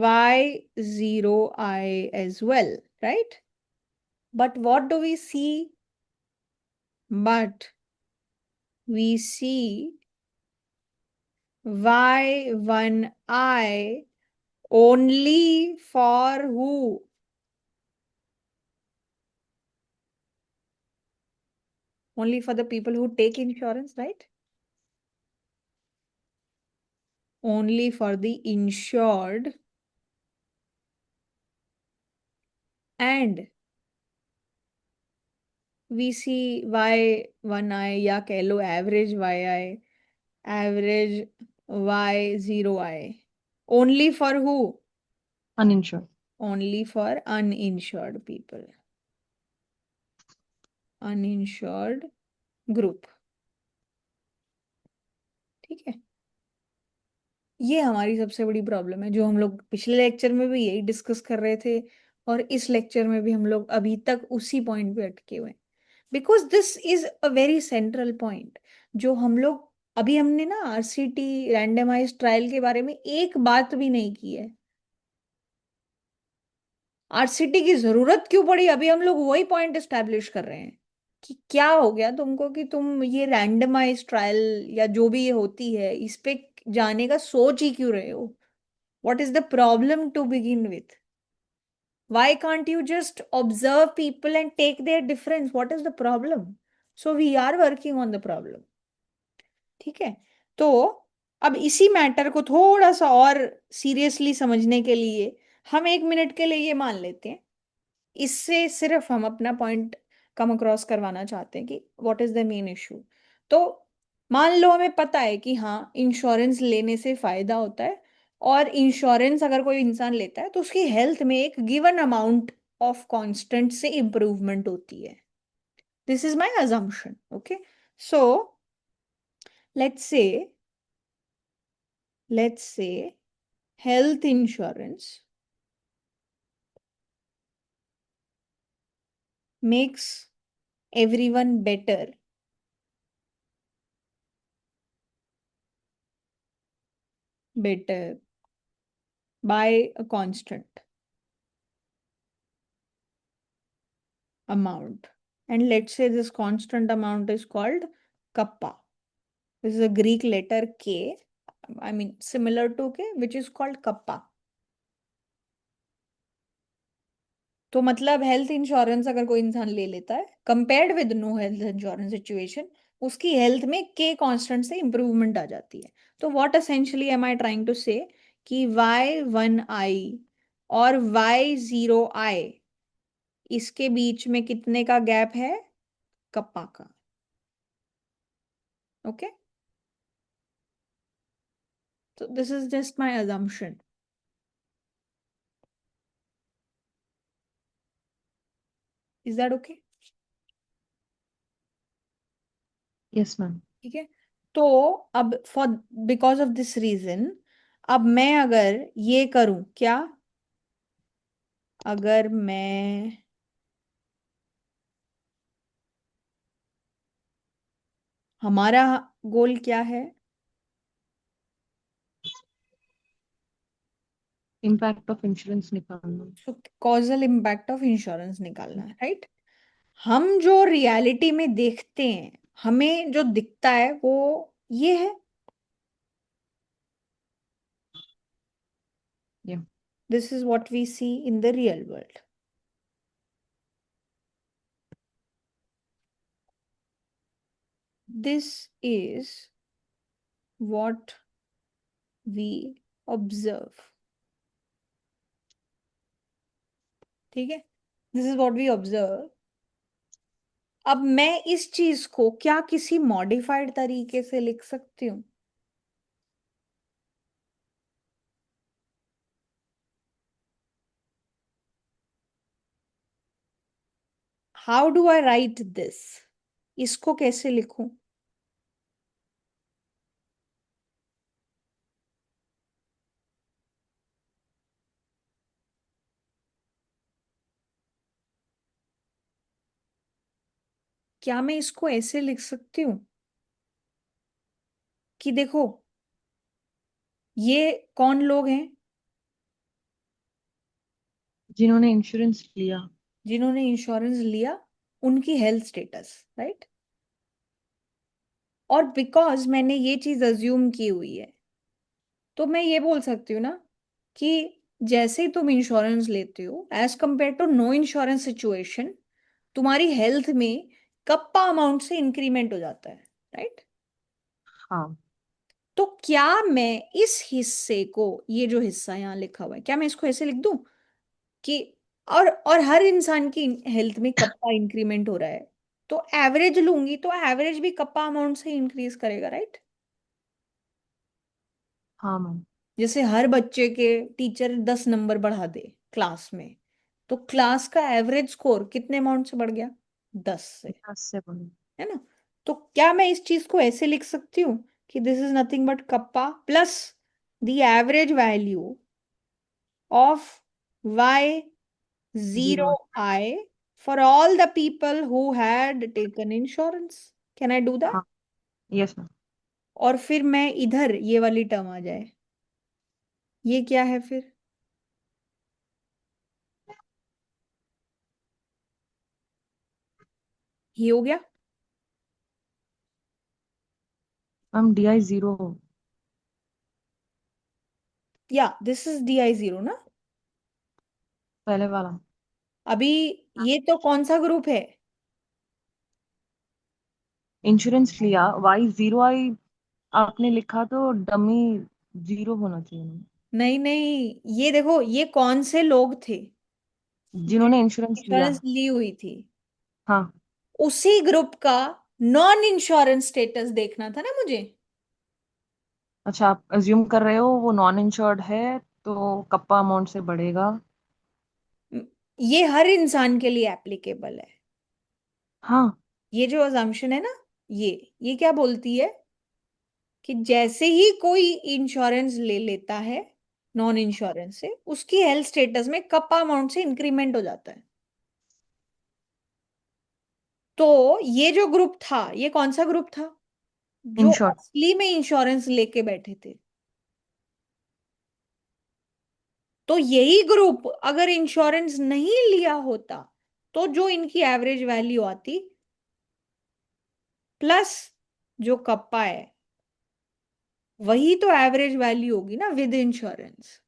y0i as well, right? But what do we see? But we see y1i only for who? Only for the people who take insurance, right? Only for the insured. And we see y1i या कह लो average yi, average y0i. Only for who? uninsured. Only for uninsured people. Uninsured group. ठीक है. ये हमारी सबसे बड़ी problem है, जो हम लोग पिछले लेक्चर में भी यही डिस्कस कर रहे थे और इस लेक्चर में भी हम लोग अभी तक उसी पॉइंट पे अटके हुए हैं. Because this is a very central point. जो हम लोग अभी हमने ना आरसीटी रैंडमाइज ट्रायल के बारे में एक बात भी नहीं की है. आरसीटी की जरूरत क्यों पड़ी? अभी हम लोग वही पॉइंट एस्टेब्लिश कर रहे हैं कि क्या हो गया तुमको कि तुम ये रैंडमाइज ट्रायल या जो भी ये होती है इस पे जाने का सोच ही क्यों रहे हो? What is the problem to begin with? Why can't you just observe people and take their difference? What is the problem? So we are working on the problem. ठीक है. तो अब इसी मैटर को थोड़ा सा और सीरियसली समझने के लिए हम 1 मिनट के लिए ये मान लेते हैं. इससे सिर्फ हम अपना पॉइंट कम अक्रॉस करवाना चाहते हैं कि what is the main issue. तो मान लो हमें पता है कि हाँ इंश्योरेंस लेने से फायदा होता है, और इंश्योरेंस अगर कोई इंसान लेता है तो उसकी हेल्थ में एक गिवन अमाउंट ऑफ कांस्टेंट से इंप्रूवमेंट होती है. This is my assumption. Okay. So let's से health insurance makes everyone better by a constant amount. And let's say this constant amount is called kappa. This is a Greek letter K, I mean similar to K, which is called kappa. तो मतलब health insurance अगर कोई इंसान ले लेता है compared with no health insurance situation, उसकी health में के कांस्टेंट से इंप्रूवमेंट आ जाती है. तो what essentially am I trying to say कि y1i और y0i इसके बीच में कितने का गैप है? कप्पा का. Okay. So this is just my assumption. Is that okay? Yes, ma'am. ठीक है, तो अब for because of this reason अब मैं अगर ये करूं क्या, अगर मैं हमारा गोल क्या है, इम्पैक्ट ऑफ इंश्योरेंस निकालना। कॉजल इम्पैक्ट ऑफ इंश्योरेंस निकालना है, राइट। हम जो रियलिटी में देखते हैं, हमें जो दिखता है वो ये है, Yeah. This is what we see in the real world. This is what we observe, ठीक है, this is what we observe. अब मैं इस चीज को क्या किसी मॉडिफाइड तरीके से लिख सकती हूँ? How do I right this? इसको कैसे लिखूं? क्या मैं इसको ऐसे लिख सकती हूँ कि देखो ये कौन लोग हैं जिन्होंने इंश्योरेंस लिया। जिन्होंने इंश्योरेंस लिया, उनकी हेल्थ स्टेटस, राइट। और बिकॉज मैंने ये चीज अज्यूम की हुई है, तो मैं ये बोल सकती हूँ ना कि जैसे ही तुम इंश्योरेंस लेते हो as compare to no insurance situation, तुम्हारी हेल्थ में कप्पा अमाउंट से इंक्रीमेंट हो जाता है, राइट। हाँ। तो क्या मैं इस हिस्से को, ये जो हिस्सा यहाँ लिखा हुआ है, क्या मैं इसको ऐसे लिख दूं कि और हर इंसान की हेल्थ में कप्पा इंक्रीमेंट हो रहा है, तो एवरेज लूंगी तो एवरेज भी कप्पा अमाउंट से इंक्रीज करेगा, राइट। हाँ मैम। जैसे हर बच्चे के टीचर 10 नंबर बढ़ा दे क्लास में, तो क्लास का एवरेज स्कोर कितने अमाउंट से बढ़ गया? 10 से, 10 से 12। है ना। तो क्या मैं इस चीज को ऐसे लिख सकती हूँ कि this is nothing but kappa plus the average value of y 0 0। I for all the people who had taken insurance? Can I do that? हाँ। Yes ma'am. और फिर मैं इधर ये वाली टर्म आ जाए, ये क्या है फिर? ये हो गया। मैम DI 0 या दिस इज DI 0 ना। पहले वाला। अभी ये तो कौन सा ग्रुप है? इंश्योरेंस लिया Y0I आपने लिखा तो डमी 0 होना चाहिए मैम। नहीं नहीं, ये देखो ये कौन से लोग थे जिन्होंने इंश्योरेंस लिया। इंश्योरेंस ली हुई थी, हाँ। उसी ग्रुप का नॉन इंश्योरेंस स्टेटस देखना था ना मुझे। अच्छा, आप अज्यूम कर रहे हो वो नॉन इंश्योर्ड है तो कप्पा अमाउंट से बढ़ेगा। ये हर इंसान के लिए एप्लीकेबल है। हाँ। ये जो अजम्पशन है ना, ये क्या बोलती है कि जैसे ही कोई इंश्योरेंस ले लेता है नॉन इंश्योरेंस से, उसकी हेल्थ स्टेटस में कप्पा अमाउंट से इंक्रीमेंट हो जाता है। तो ये जो ग्रुप था, ये कौन सा ग्रुप था जो इंश्योर्ड। असली में इंश्योरेंस लेके बैठे थे? तो यही ग्रुप अगर इंश्योरेंस नहीं लिया होता, तो जो इनकी एवरेज वैल्यू आती प्लस जो कप्पा है, वही तो एवरेज वैल्यू होगी ना विद इंश्योरेंस।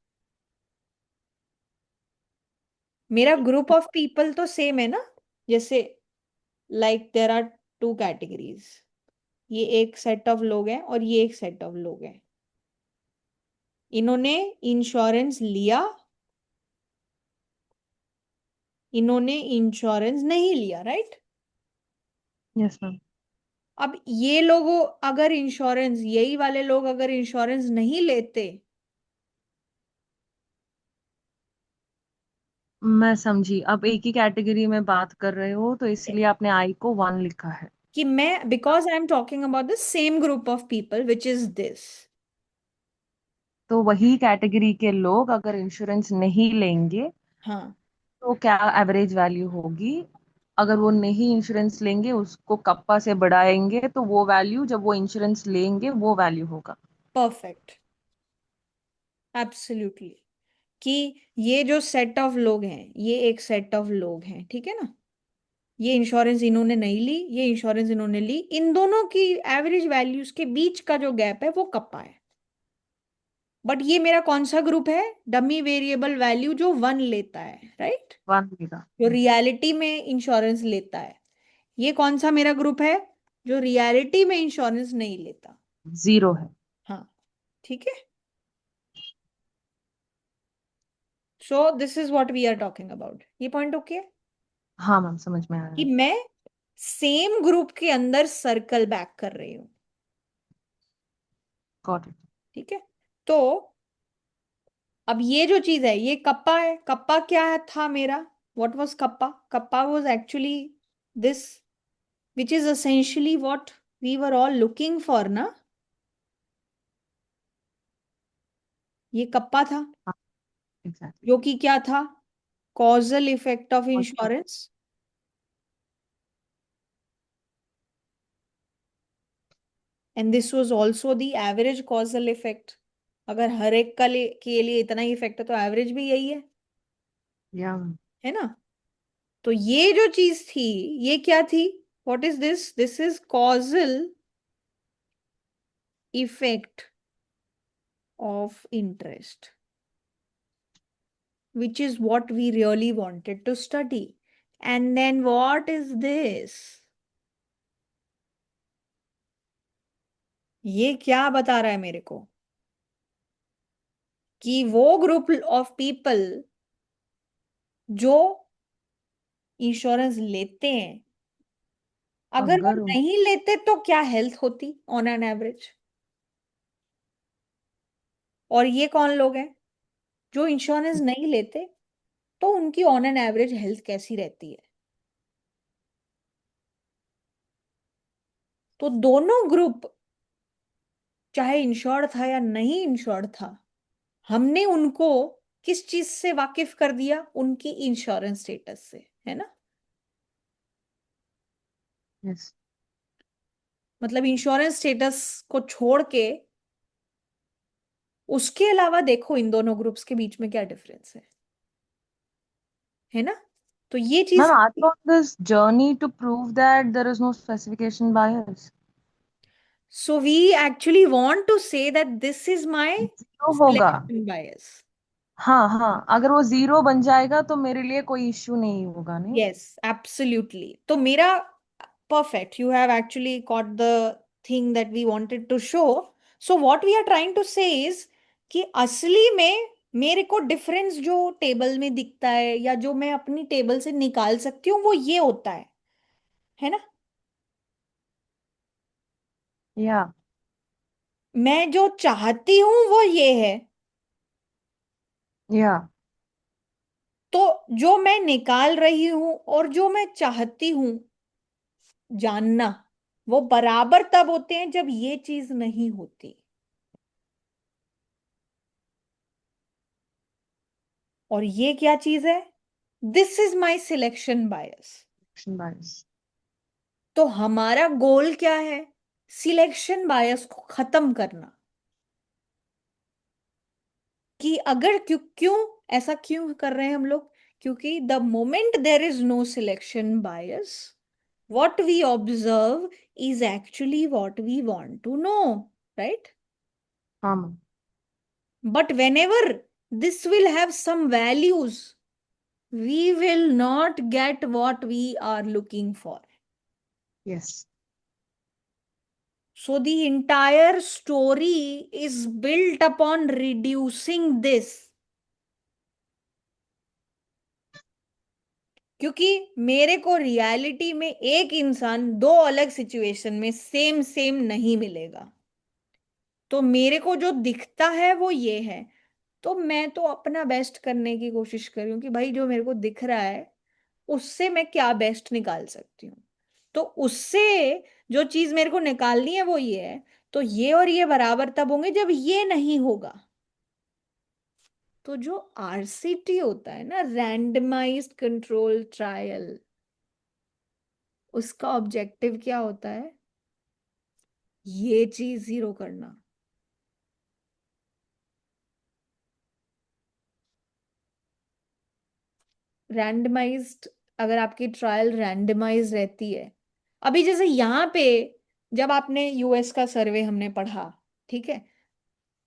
मेरा ग्रुप ऑफ पीपल तो सेम है ना। जैसे like there are two categories, ये एक सेट ऑफ लोग हैं और ये एक सेट ऑफ लोग हैं। इन्होंने इंश्योरेंस लिया, इन्होंने इंश्योरेंस नहीं लिया, राइट। Yes ma'am. अब ये लोगों अगर इंश्योरेंस, यही वाले लोग अगर इंश्योरेंस नहीं लेते, मैं समझी। अब एक ही कैटेगरी में बात कर रहे हो तो इसलिए आपने आई को 1 लिखा है। कि मैं, because I am talking about the same group of people which is this. तो वही कैटेगरी के लोग अगर इंश्योरेंस नहीं लेंगे हाँ, तो क्या एवरेज वैल्यू होगी? अगर वो नहीं इंश्योरेंस लेंगे, उसको कप्पा से बढ़ाएंगे, तो वो वैल्यू जब वो इंश्योरेंस लेंगे वो वैल्यू होगा। Perfect, absolutely. कि ये जो सेट ऑफ लोग हैं, ये एक सेट ऑफ लोग हैं, ठीक है ना। ये इंश्योरेंस इन्होंने नहीं ली, ये इंश्योरेंस इन्होंने ली, इन दोनों की एवरेज वैल्यूज के बीच का जो गैप है वो कप्पा है। बट ये मेरा कौन सा ग्रुप है? डमी वेरिएबल वैल्यू जो 1 लेता है, राइट? 1 लेगा। जो रियलिटी में इंश्योरेंस लेता है। ये कौन सा मेरा ग्रुप है? जो रियलिटी में इंश्योरेंस नहीं लेता। 0 है। हाँ, ठीक है। So this is what we are talking about. ये पॉइंट ओके है? हाँ मैम, समझ में आ रहा कि है। मैं सेम ग्रुप के अंदर सर्कल बैक कर रही हूं, गॉट इट। ठीक है। तो अब ये जो चीज है ये कप्पा है। कप्पा क्या था मेरा? What was kappa? Kappa was actually this, which is essentially what we were all looking for ना। ये कप्पा था, हाँ, एग्जैक्टली। जो कि क्या था? Causal effect of insurance. And this was also the average causal effect. अगर हर एक के लिए इतना ही इफेक्ट है तो एवरेज भी यही या है ना। तो ये जो चीज थी, ये क्या थी? What is this? This is causal effect of interest, which is what we really wanted to study. And then what is this? ये क्या बता रहा है मेरे को? कि वो ग्रुप ऑफ पीपल जो इंश्योरेंस लेते हैं, अगर वो अगर नहीं लेते तो क्या हेल्थ होती ऑन एन एवरेज? और ये कौन लोग हैं जो इंश्योरेंस नहीं लेते, तो उनकी ऑन एन एवरेज हेल्थ कैसी रहती है? तो दोनों ग्रुप, चाहे इंश्योर्ड था या नहीं इंश्योर्ड था, हमने उनको किस चीज से वाकिफ कर दिया? उनकी इंश्योरेंस स्टेटस से, है ना। यस, मतलब इंश्योरेंस स्टेटस को छोड़ के उसके अलावा देखो इन दोनों ग्रुप्स के बीच में क्या डिफरेंस है ना। तो ये मैम, चीज, are you on this journey to prove that there is no specification bias? So we actually want to say that this is my 0 होगा। Selection bias. हाँ हाँ, अगर वो 0 बन जाएगा तो मेरे लिए कोई इश्यू नहीं होगा, नहीं? Yes, absolutely. तो मेरा, perfect, you have actually got the thing that we wanted to show. So what we are trying to say is कि असली में मेरे को डिफरेंस जो टेबल में दिखता है या जो मैं अपनी टेबल से निकाल सकती हूँ वो ये होता है ना। या मैं जो चाहती हूँ वो ये है, या तो जो मैं निकाल रही हूं और जो मैं चाहती हूं जानना, वो बराबर तब होते हैं जब ये चीज नहीं होती। और ये क्या चीज है? दिस इज माई सिलेक्शन बायस। बायस। तो हमारा गोल क्या है? सिलेक्शन बायस को खत्म करना। कि अगर क्यों क्यों ऐसा क्यों कर रहे हैं हम लोग? क्योंकि the moment there is no selection bias, what we observe is actually what we want to know, right? हाँ ma'am. But whenever this will have some values, we will not get what we are looking for. Yes. So the entire story is built upon reducing this. क्योंकि मेरे को reality में एक इंसान दो अलग situation में सेम सेम नहीं मिलेगा। तो मेरे को जो दिखता है वो ये है, तो मैं तो अपना बेस्ट करने की कोशिश कर रही हूँ कि भाई जो मेरे को दिख रहा है उससे मैं क्या बेस्ट निकाल सकती हूँ। तो उससे जो चीज मेरे को निकालनी है वो ये है, तो ये और ये बराबर तब होंगे जब ये नहीं होगा। तो जो आरसीटी होता है ना, रैंडमाइज्ड कंट्रोल ट्रायल, उसका ऑब्जेक्टिव क्या होता है? ये चीज जीरो करना। रैंडमाइज्ड, अगर आपकी ट्रायल रैंडमाइज रहती है, अभी जैसे यहाँ पे जब आपने यूएस का सर्वे हमने पढ़ा, ठीक है,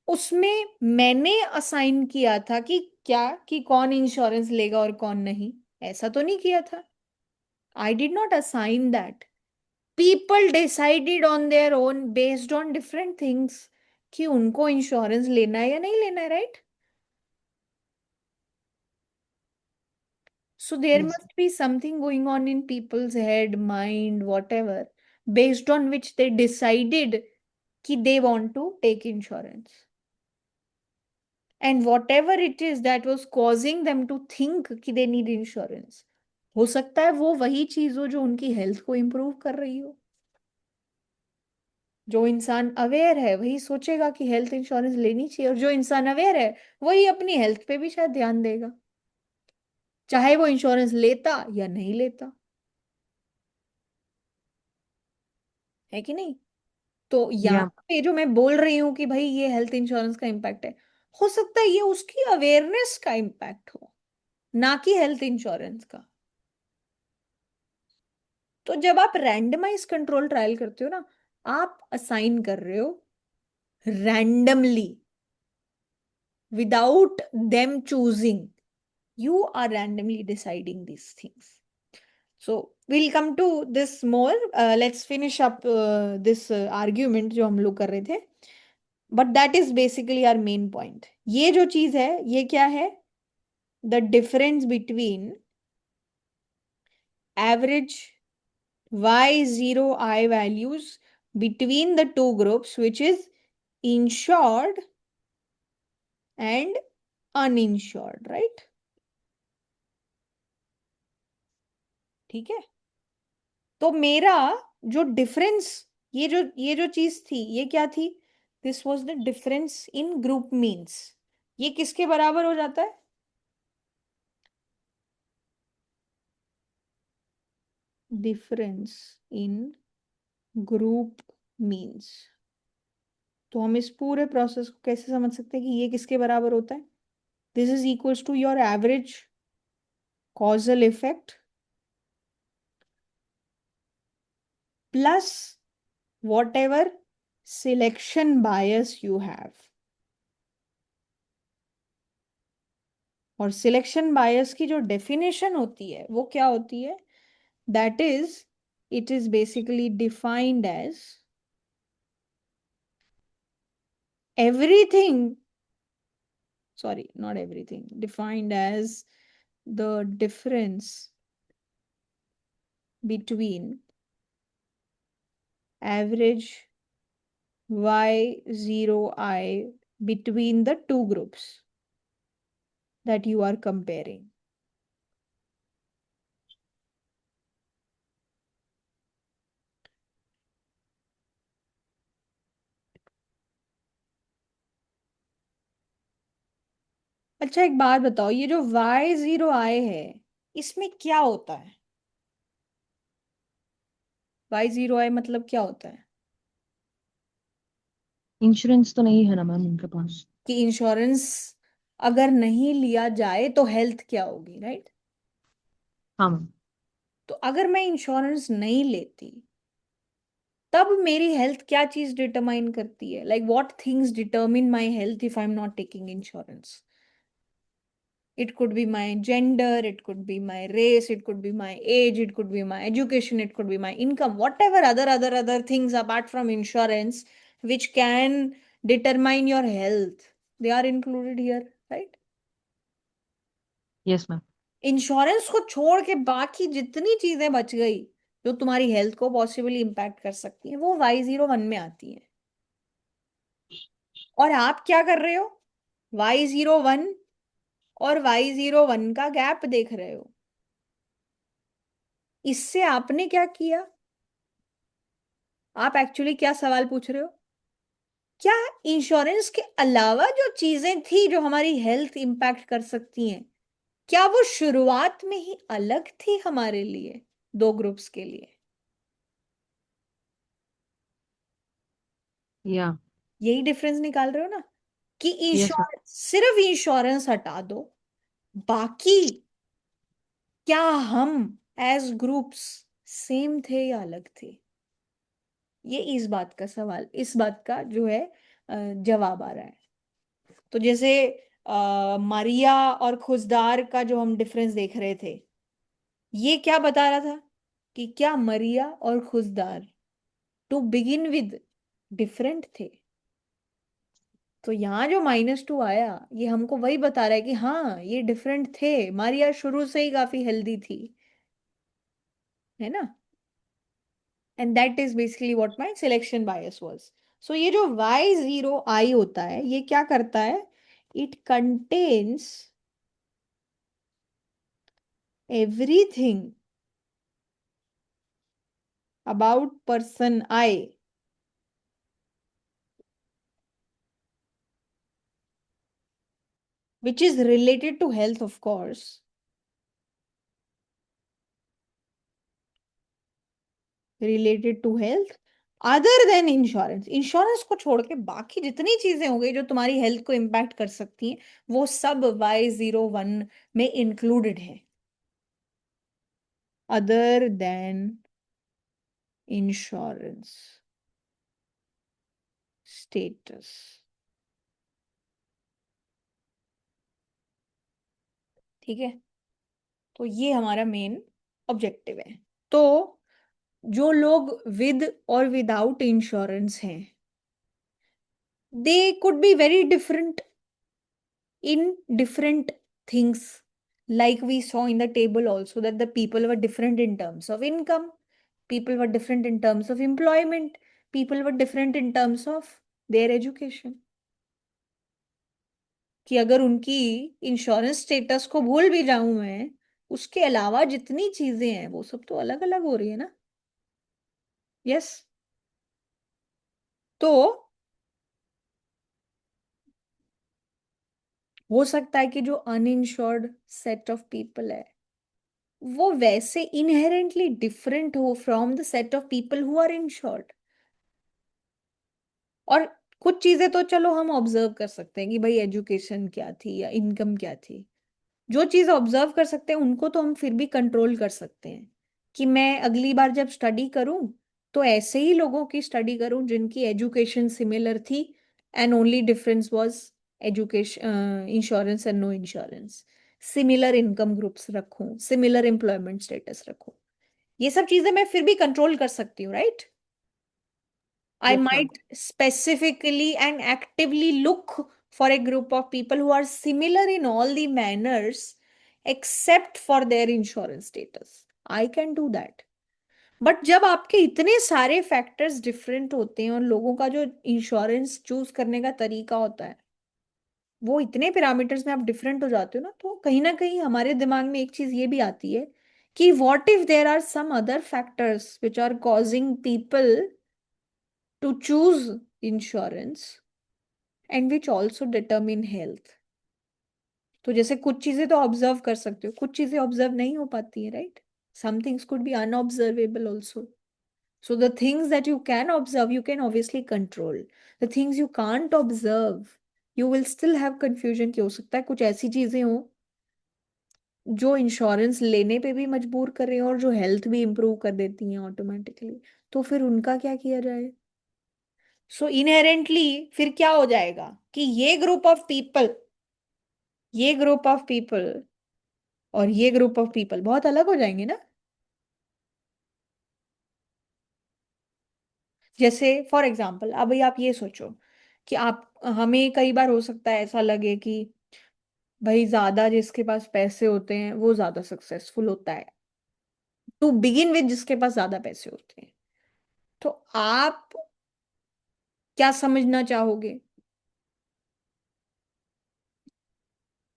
उसमें मैंने असाइन किया था कि क्या, कि कौन इंश्योरेंस लेगा और कौन नहीं, ऐसा तो नहीं किया था। I did not assign that. People decided on their own based on different things कि उनको इंश्योरेंस लेना है या नहीं लेना है, right? So there Yes. must be something going on in people's head, mind, whatever, based on which they decided कि they want to take insurance. And whatever it is that was causing them to think कि they need insurance, हो सकता है वो वही चीज हो जो उनकी हेल्थ को इम्प्रूव कर रही हो। जो इंसान अवेयर है वही सोचेगा कि हेल्थ इंश्योरेंस लेनी चाहिए, और जो इंसान अवेयर है वही अपनी हेल्थ पे भी शायद ध्यान देगा, चाहे वो इंश्योरेंस लेता या नहीं लेता। है कि नहीं? तो यहाँ Yeah. पे जो मैं बोल रही हूँ कि भाई ये हेल्थ इंश्योरेंस का इम्पैक्ट है, हो सकता है ये उसकी अवेयरनेस का इम्पैक्ट हो, ना कि हेल्थ इंश्योरेंस का। तो जब आप रैंडमाइज कंट्रोल ट्रायल करते हो ना, आप असाइन कर रहे हो randomly, without them choosing, you are randomly deciding these things. So we'll come to this more. Let's finish up this argument जो हम लोग कर रहे थे, but that is basically our main point. ये जो चीज है ये क्या है? The difference between average Y0I values between the two groups, which is insured and uninsured, right? ठीक है, तो मेरा जो डिफरेंस, ये जो चीज थी ये क्या थी? This was the difference in group means. ये किसके बराबर हो जाता है? Difference in group means. तो हम इस पूरे प्रोसेस को कैसे समझ सकते हैं कि ये किसके बराबर होता है? This is equals to your average causal effect plus whatever selection bias you have। और सिलेक्शन बायस की जो डेफिनेशन होती है वो क्या होती है? That is, it is basically defined as everything, sorry, not everything, defined as the difference between average Y0I between the two groups that you are comparing। अच्छा एक बात बताओ, ये जो Y0I है इसमें क्या होता है? Y0I मतलब क्या होता है? इंश्योरेंस तो नहीं है ना मैम उनके पास। कि इंश्योरेंस अगर नहीं लिया जाए तो हेल्थ क्या होगी, राइट? हाँ मैम। तो अगर मैं इंश्योरेंस नहीं लेती तब मेरी हेल्थ क्या चीज डिटरमाइन करती है? Like what things determine my health if I am not taking insurance? It could be my gender, it could be my race, it could be my age, it could be my education, it could be my income, whatever other things apart from insurance which can determine your health, they are included here, right? Yes ma'am. Insurance को छोड़ के बाकी जितनी चीजें बच गई जो तुम्हारी हेल्थ को पॉसिबली इंपैक्ट कर सकती हैं, वो Y01 में आती हैं। और आप क्या कर रहे हो? Y01 और Y01 का गैप देख रहे हो। इससे आपने क्या किया? आप एक्चुअली क्या सवाल पूछ रहे हो? क्या इंश्योरेंस के अलावा जो चीजें थी जो हमारी हेल्थ इंपैक्ट कर सकती हैं, क्या वो शुरुआत में ही अलग थी हमारे लिए, दो ग्रुप्स के लिए? या यही डिफरेंस निकाल रहे हो ना, कि यस मैम। इंश्योरेंस, सिर्फ इंश्योरेंस हटा दो, बाकी क्या हम एज ग्रुप्स सेम थे या अलग थे? ये इस बात का सवाल, इस बात का जो है जवाब आ रहा है। तो जैसे मारिया और खुशदार का जो हम डिफरेंस देख रहे थे, ये क्या बता रहा था? कि क्या मरिया और Khushdar to begin with different थे? तो यहाँ जो -2 आया, ये हमको वही बता रहा है कि हाँ, ये डिफरेंट थे। मारिया शुरू से ही काफी हेल्दी थी, है ना? And that is basically what my selection bias was. So ये जो Y0I होता है, ये क्या करता है? It contains everything about person I which is related to health, of course, related to health other than insurance. Insurance को छोड़ के बाकी जितनी चीजें हो गई जो तुम्हारी हेल्थ को इम्पैक्ट कर सकती हैं, वो सब Y01 में इंक्लूडेड है, अदर देन इंश्योरेंस स्टेटस। ठीक है, तो ये हमारा मेन ऑब्जेक्टिव है। तो जो लोग विद और विदाउट इंश्योरेंस हैं, they could be very different in different things, like we saw in the table also, that the people were different in terms of income, people were different in terms of employment, people were different in terms of their education। कि अगर उनकी insurance status को भूल भी जाऊं मैं, उसके अलावा जितनी चीजें हैं वो सब तो अलग अलग हो रही है ना। यस। तो हो सकता है कि जो अनइंश्योर्ड सेट ऑफ पीपल है, वो वैसे इनहेरेंटली डिफरेंट हो from the set of people who are insured. और कुछ चीजें तो चलो हम ऑब्जर्व कर सकते हैं कि भाई एजुकेशन क्या थी या इनकम क्या थी। जो चीज ऑब्जर्व कर सकते हैं उनको तो हम फिर भी कंट्रोल कर सकते हैं, कि मैं अगली बार जब स्टडी करूं तो ऐसे ही लोगों की स्टडी करूं जिनकी एजुकेशन सिमिलर थी, and only difference was education, insurance and no insurance. Similar income groups रखूं, सिमिलर एम्प्लॉयमेंट स्टेटस रखूं। ये सब चीजें मैं फिर भी कंट्रोल कर सकती हूँ, right? I yes ma'am. might specifically and actively look for a group of people who are similar in all the manners except for their insurance status. I can do that. But जब आपके इतने सारे factors different होते हैं और लोगों का जो इंश्योरेंस चूज करने का तरीका होता है, वो इतने पैरामीटर्स में आप डिफरेंट हो जाते हो ना, तो कहीं ना कहीं हमारे दिमाग में एक चीज ये भी आती है कि what if there are some other factors which are causing people to choose insurance and which also determine health। तो जैसे कुछ चीजें तो ऑब्जर्व कर सकते हो, कुछ चीजें ऑब्जर्व नहीं हो पाती है, right? Some things could be unobservable also. So the things that you can observe, you can obviously control. The things you can't observe, you will still have confusion, कि हो सकता है कुछ ऐसी चीजें हो जो इंश्योरेंस लेने पे भी मजबूर कर रही हैं और जो हेल्थ भी इंप्रूव कर देती हैं ऑटोमेटिकली। तो फिर उनका क्या किया जाए? सो इनहेरेंटली फिर क्या हो जाएगा कि ये ग्रुप ऑफ पीपल और ये ग्रुप ऑफ पीपल बहुत अलग हो जाएंगे ना। जैसे फॉर एग्जाम्पल, अभी आप ये सोचो कि आप, हमें कई बार हो सकता है ऐसा लगे कि भाई ज्यादा जिसके पास पैसे होते हैं वो ज्यादा सक्सेसफुल होता है, टू बिगिन विद जिसके पास ज्यादा पैसे होते हैं। तो आप क्या समझना चाहोगे?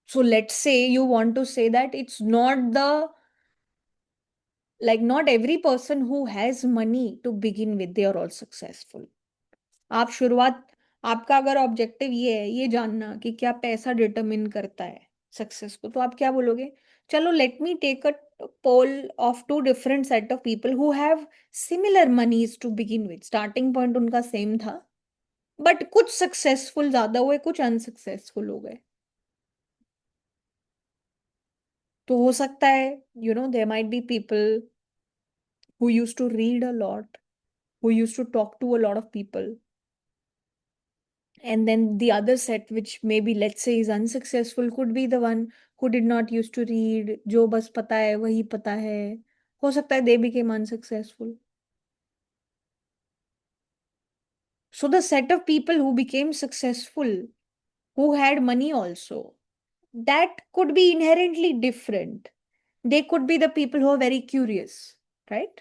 So let's say you want to say that it's not the, like not every person who has money to begin with they are all successful. आप शुरुआत, आपका अगर ऑब्जेक्टिव ये है ये जानना कि क्या पैसा डिटरमिन करता है सक्सेस को, तो आप क्या बोलोगे? चलो let me take a poll of two different set of people who have similar monies to begin with, starting point उनका सेम था, बट कुछ सक्सेसफुल ज्यादा हुए, कुछ अनसक्सेसफुल हो गए। तो हो सकता है, you know, there might be people who used to read a lot, who used to talk to a lot of people. And then the other set, which maybe let's say is unsuccessful, could be the one who did not used to read, जो बस पता है वही पता है। हो सकता है they became unsuccessful. So the set of people who became successful, who had money also, that could be inherently different. They could be the people who are very curious, right?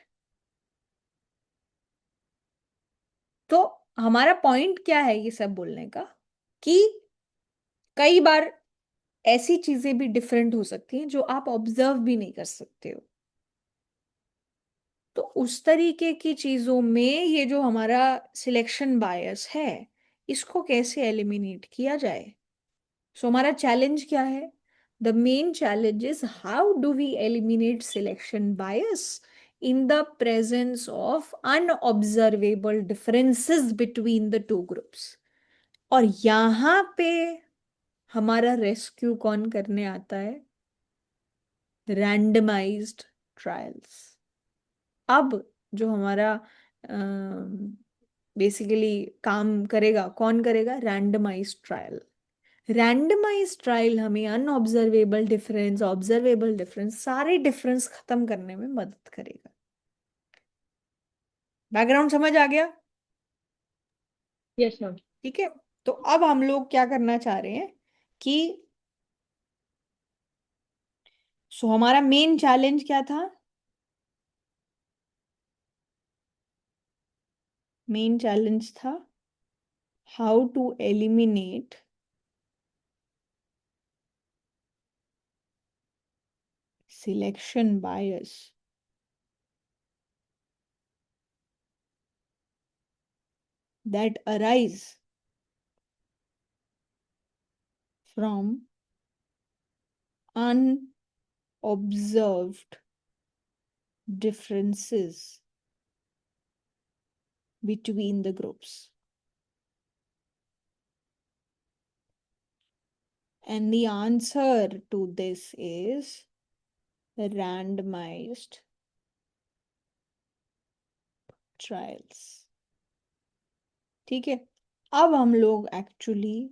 तो हमारा पॉइंट क्या है ये सब बोलने का, कि कई बार ऐसी चीजें भी डिफरेंट हो सकती हैं जो आप ऑब्जर्व भी नहीं कर सकते हो। तो उस तरीके की चीजों में ये जो हमारा सिलेक्शन बायस है, इसको कैसे एलिमिनेट किया जाए? सो हमारा चैलेंज क्या है? The main challenge is how do we eliminate selection bias in the presence of unobservable differences between the two groups. और यहां पे हमारा रेस्क्यू कौन करने आता है? Randomised trials. अब जो हमारा बेसिकली काम करेगा, कौन करेगा? Randomised trial. रैंडमाइज्ड ट्रायल हमें अनऑब्जर्वेबल डिफरेंस, ऑब्जर्वेबल डिफरेंस, सारे डिफरेंस खत्म करने में मदद करेगा। बैकग्राउंड समझ आ गया? Yes ma'am. ठीक है। तो अब हम लोग क्या करना चाह रहे हैं कि, सो हमारा मेन चैलेंज क्या था? मेन चैलेंज था how to eliminate selection bias that arise from unobserved differences between the groups. And the answer to this is randomized trials. ठीक है। अब हम लोग एक्चुअली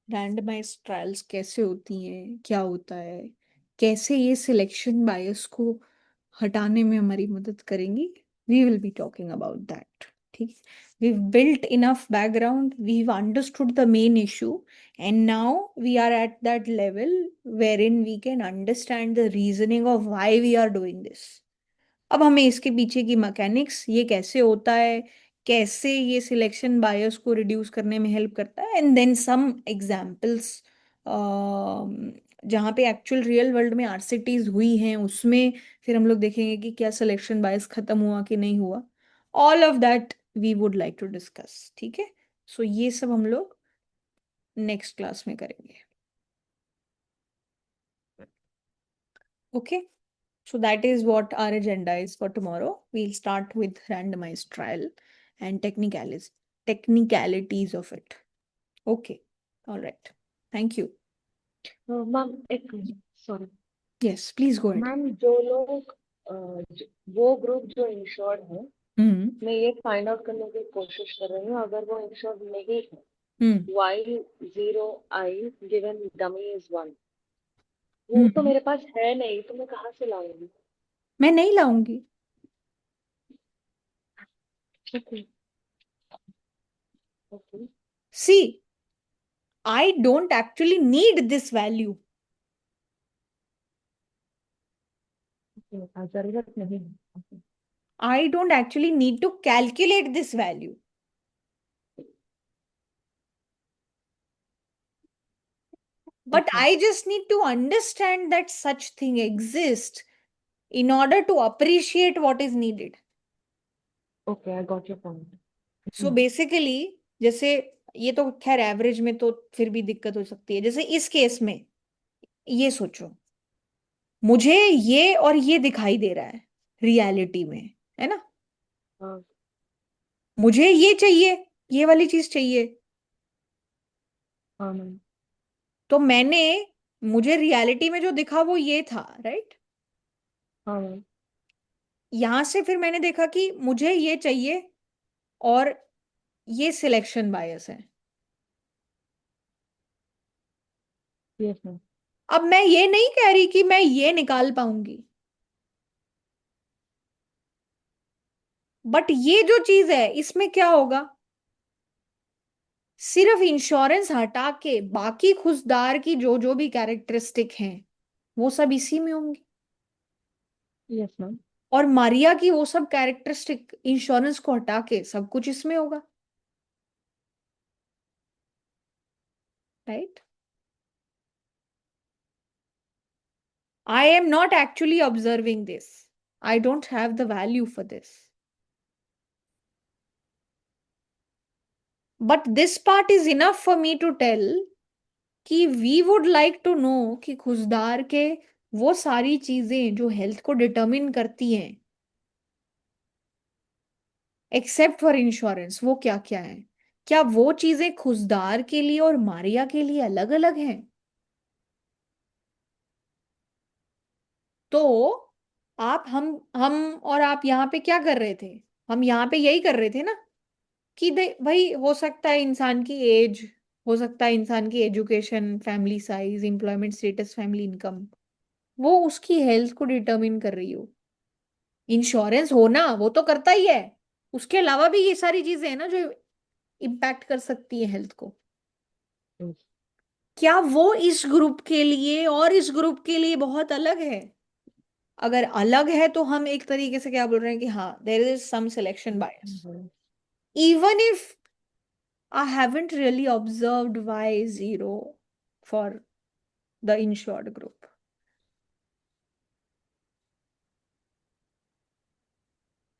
रैंडमाइज्ड ट्रायल्स कैसे होती हैं, क्या होता है, कैसे ये सिलेक्शन बायस को हटाने में हमारी मदद करेंगी, we will be talking about that. ठीक, we've built enough background, we've understood the main issue, and now we are at that level wherein we can understand the reasoning of why we are doing this. अब हमें इसके पीछे की mechanics, ये कैसे होता है, कैसे ये सिलेक्शन बायस को रिड्यूस करने में हेल्प करता है, एंड देन सम एग्जाम्पल्स जहाँ पे एक्चुअल रियल वर्ल्ड में आरसीटीज हुई हैं, उसमें फिर हम लोग देखेंगे कि क्या सिलेक्शन बायस खत्म हुआ कि नहीं हुआ। All of that we would like to discuss. ठीक है। सो ये सब हम लोग नेक्स्ट क्लास में करेंगे। Okay. So that is what our agenda is for tomorrow. We'll start with randomized trial and technicalities of it. Okay. All right. Thank you. Ma'am एक sorry Yes, please go ahead. Ma'am, जो लोग वो group जो insured है, Hmm. मैं ये find out करने की कोशिश कर रही हूँ, अगर वो इंश्योर्ड नहीं है, Hmm. Y 0 I given dummy is 1, वो तो Hmm. मेरे पास है नहीं, तो मैं कहाँ से लाऊंगी? मैं नहीं लाऊंगी। Okay okay. See, I don't actually need this value. जरूरत नहीं है। I don't actually need to calculate this value. But Okay. I just need to understand that such thing exists in order to appreciate what is needed. Okay, I got your point. So basically, जैसे ये तो खैर average में तो फिर भी दिक्कत हो सकती है, जैसे इस केस में ये सोचो, मुझे ये और ये दिखाई दे रहा है रियलिटी में, है ना? हाँ मुझे ये चाहिए, ये वाली चीज चाहिए, हाँ मैम। तो मैंने, मुझे रियलिटी में जो दिखा वो ये था, राइट? हाँ मैम। यहां से फिर मैंने देखा कि मुझे ये चाहिए और ये सिलेक्शन बायस है। Yes ma'am. अब मैं ये नहीं कह रही कि मैं ये निकाल पाऊंगी, बट ये जो चीज है इसमें क्या होगा, सिर्फ इंश्योरेंस हटा के बाकी खुशदार की जो जो भी कैरेक्टरिस्टिक हैं वो सब इसी में होंगी, यस मैम। और मारिया की वो सब कैरेक्टरिस्टिक इंश्योरेंस को हटा के सब कुछ इसमें होगा, right? I am not actually observing this. I don't have the value for this. But this part is enough for me to tell कि we would like to know कि खुशदार के वो सारी चीजें जो हेल्थ को डिटरमिन करती हैं एक्सेप्ट फॉर इंश्योरेंस, वो क्या क्या है? क्या वो चीजें खुशदार के लिए और मारिया के लिए अलग अलग हैं? तो आप, हम और आप यहाँ पे क्या कर रहे थे? हम यहाँ पे यही कर रहे थे ना कि दे भाई, हो सकता है इंसान की एज, हो सकता है इंसान की education, family size, employment status, family income, वो उसकी हेल्थ को डिटरमिन कर रही हो। इंश्योरेंस होना वो तो करता ही है, उसके अलावा भी ये सारी चीजें हैं ना जो इम्पैक्ट कर सकती है हेल्थ को। क्या वो इस ग्रुप के लिए और इस ग्रुप के लिए बहुत अलग है? अगर अलग है तो हम एक तरीके से क्या बोल रहे हैं कि हाँ, there is some selection bias, even if I haven't really observed Y0 for the insured group.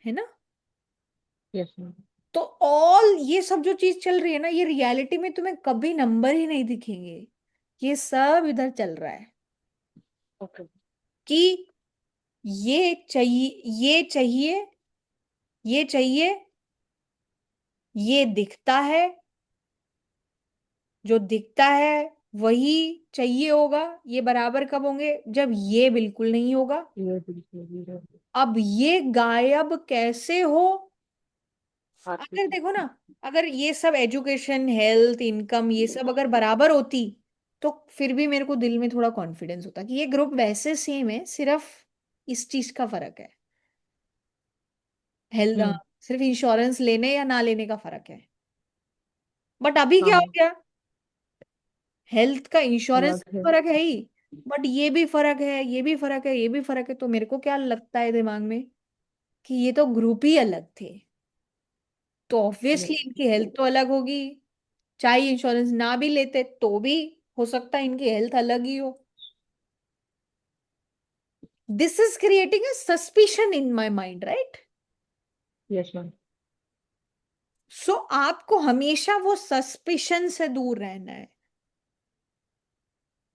है ना? Yes ma'am. तो ऑल ये सब जो चीज चल रही है ना, ये रियलिटी में तुम्हें कभी नंबर ही नहीं दिखेंगे, ये सब इधर चल रहा है ओके। कि ये चाहिए, ये चाहिए, ये चाहिए, ये दिखता है, जो दिखता है वही चाहिए होगा, ये बराबर कब होंगे? जब ये बिल्कुल नहीं होगा। ये बिल्कुल। अब ये गायब कैसे हो? आर्थिक। अगर देखो ना, अगर ये सब एजुकेशन, हेल्थ, इनकम, ये सब अगर बराबर होती तो फिर भी मेरे को दिल में थोड़ा कॉन्फिडेंस होता कि ये ग्रुप वैसे सेम है, सिर्फ इस चीज का फर्क है, हेल्थ, हम्म। सिर्फ इंश्योरेंस लेने या ना लेने का फर्क है। बट अभी हाँ क्या हो मैम। गया, हेल्थ का इंश्योरेंस अलग है। फर्क है ही, बट ये भी फर्क है, ये भी फर्क है, ये भी फर्क है, तो मेरे को क्या लगता है दिमाग में कि ये तो ग्रुप ही अलग थे, तो ऑब्वियसली यस। इनकी हेल्थ तो अलग होगी, चाहे इंश्योरेंस ना भी लेते तो भी हो सकता है इनकी हेल्थ अलग ही हो। This is creating a suspicion in my mind, right? Yes ma'am. So आपको हमेशा वो सस्पिशन से दूर रहना है।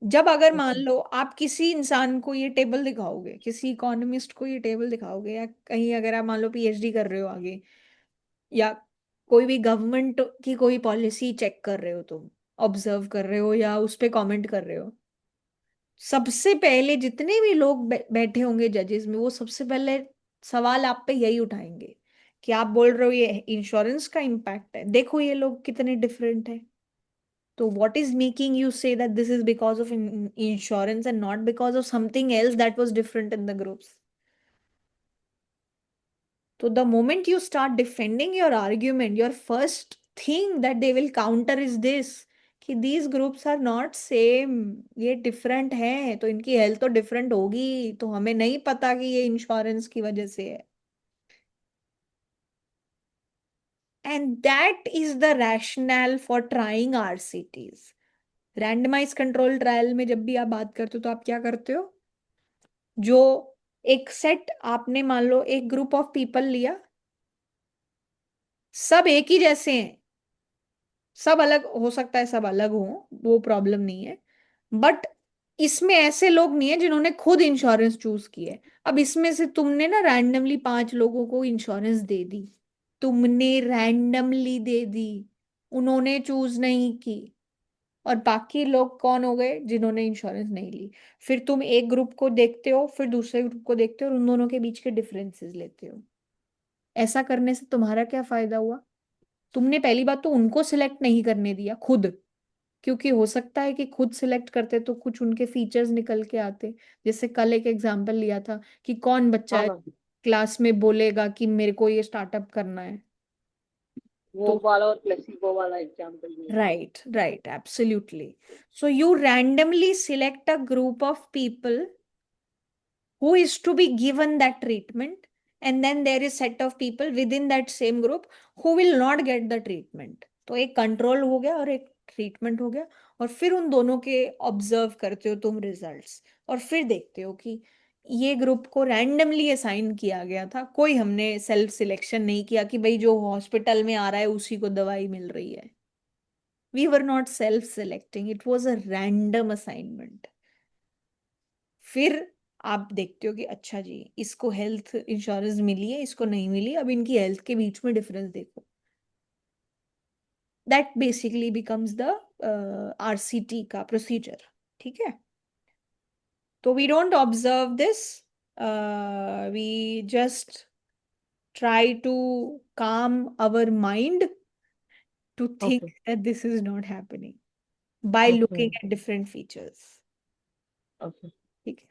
जब अगर मान ओके। लो आप किसी इंसान को ये टेबल दिखाओगे, किसी इकोनॉमिस्ट को ये टेबल दिखाओगे, या कहीं अगर आप मान लो पीएचडी कर रहे हो आगे, या कोई भी गवर्नमेंट की कोई पॉलिसी चेक कर रहे हो, तुम ऑब्जर्व कर रहे हो या उस पर कमेंट कर रहे हो, सबसे पहले जितने भी लोग बैठे होंगे जजेस में, वो सबसे पहले सवाल आप पे यही उठाएंगे कि आप बोल रहे हो ये इंश्योरेंस का इम्पैक्ट है, देखो ये लोग कितने डिफरेंट है, तो what is making you say that this is because of insurance and not because of something else that was different in the groups? तो the moment you start defending your argument, your first thing that they will counter is this, कि these groups are not same, ये different हैं, तो इनकी health तो different होगी, तो हमें नहीं पता कि ये इंश्योरेंस की वजह से है। And that is the rational for trying RCTs. Randomise control trial में जब भी आप बात करते हो तो आप क्या करते हो, जो एक सेट आपने मान लो एक ग्रुप ऑफ पीपल लिया, सब एक ही जैसे हैं, सब अलग हो सकता है, सब अलग हो, वो प्रॉब्लम नहीं है, बट इसमें ऐसे लोग नहीं है जिन्होंने खुद इंश्योरेंस चूज की है। अब इसमें से तुमने ना रैंडमली 5 लोगों को इंश्योरेंस दे दी, तुमने रैंडमली दे दी, उन्होंने चूज नहीं की, और बाकी लोग कौन हो गए, जिन्होंने इंश्योरेंस नहीं ली। फिर तुम एक ग्रुप को देखते हो, फिर दूसरे ग्रुप को देखते हो, और उन दोनों के बीच के डिफरेंसेस लेते हो। ऐसा करने से तुम्हारा क्या फायदा हुआ? तुमने पहली बात तो उनको सिलेक्ट नहीं करने दिया खुद, क्योंकि हो सकता है कि खुद सिलेक्ट करते तो कुछ उनके फीचर्स निकल के आते। जैसे कल एक एग्जांपल लिया था कि कौन बच्चा हाँ है मैम, क्लास में बोलेगा कि मेरे को ये स्टार्टअप करना है। वो तो वाला और प्लेसिबो वाला एग्जांपल दिया। right, right, absolutely. So you randomly select a group of people who is to be given that treatment, and then there is set of people within that same group who will not get the treatment. तो एक control हो गया और एक treatment हो गया, और फिर उन दोनों के ऑब्जर्व करते हो तुम रिजल्ट्स, और फिर देखते हो कि ये ग्रुप को रैंडमली असाइन किया गया था, कोई हमने सेल्फ सिलेक्शन नहीं किया कि भाई जो हॉस्पिटल में आ रहा है उसी को दवाई मिल रही है। We were not self-selecting, it was a random assignment. फिर आप देखते हो कि अच्छा जी, इसको हेल्थ इंश्योरेंस मिली है, इसको नहीं मिली, अब इनकी हेल्थ के बीच में डिफरेंस देखो। That basically becomes the RCT का प्रोसीजर। ठीक है, तो we don't observe this, we just try to calm our mind to think okay that this is not happening by okay looking at different features. Okay, ठीक है।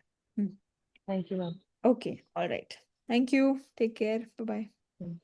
Thank you ma'am. Okay, all right. Thank you. Take care. Bye bye.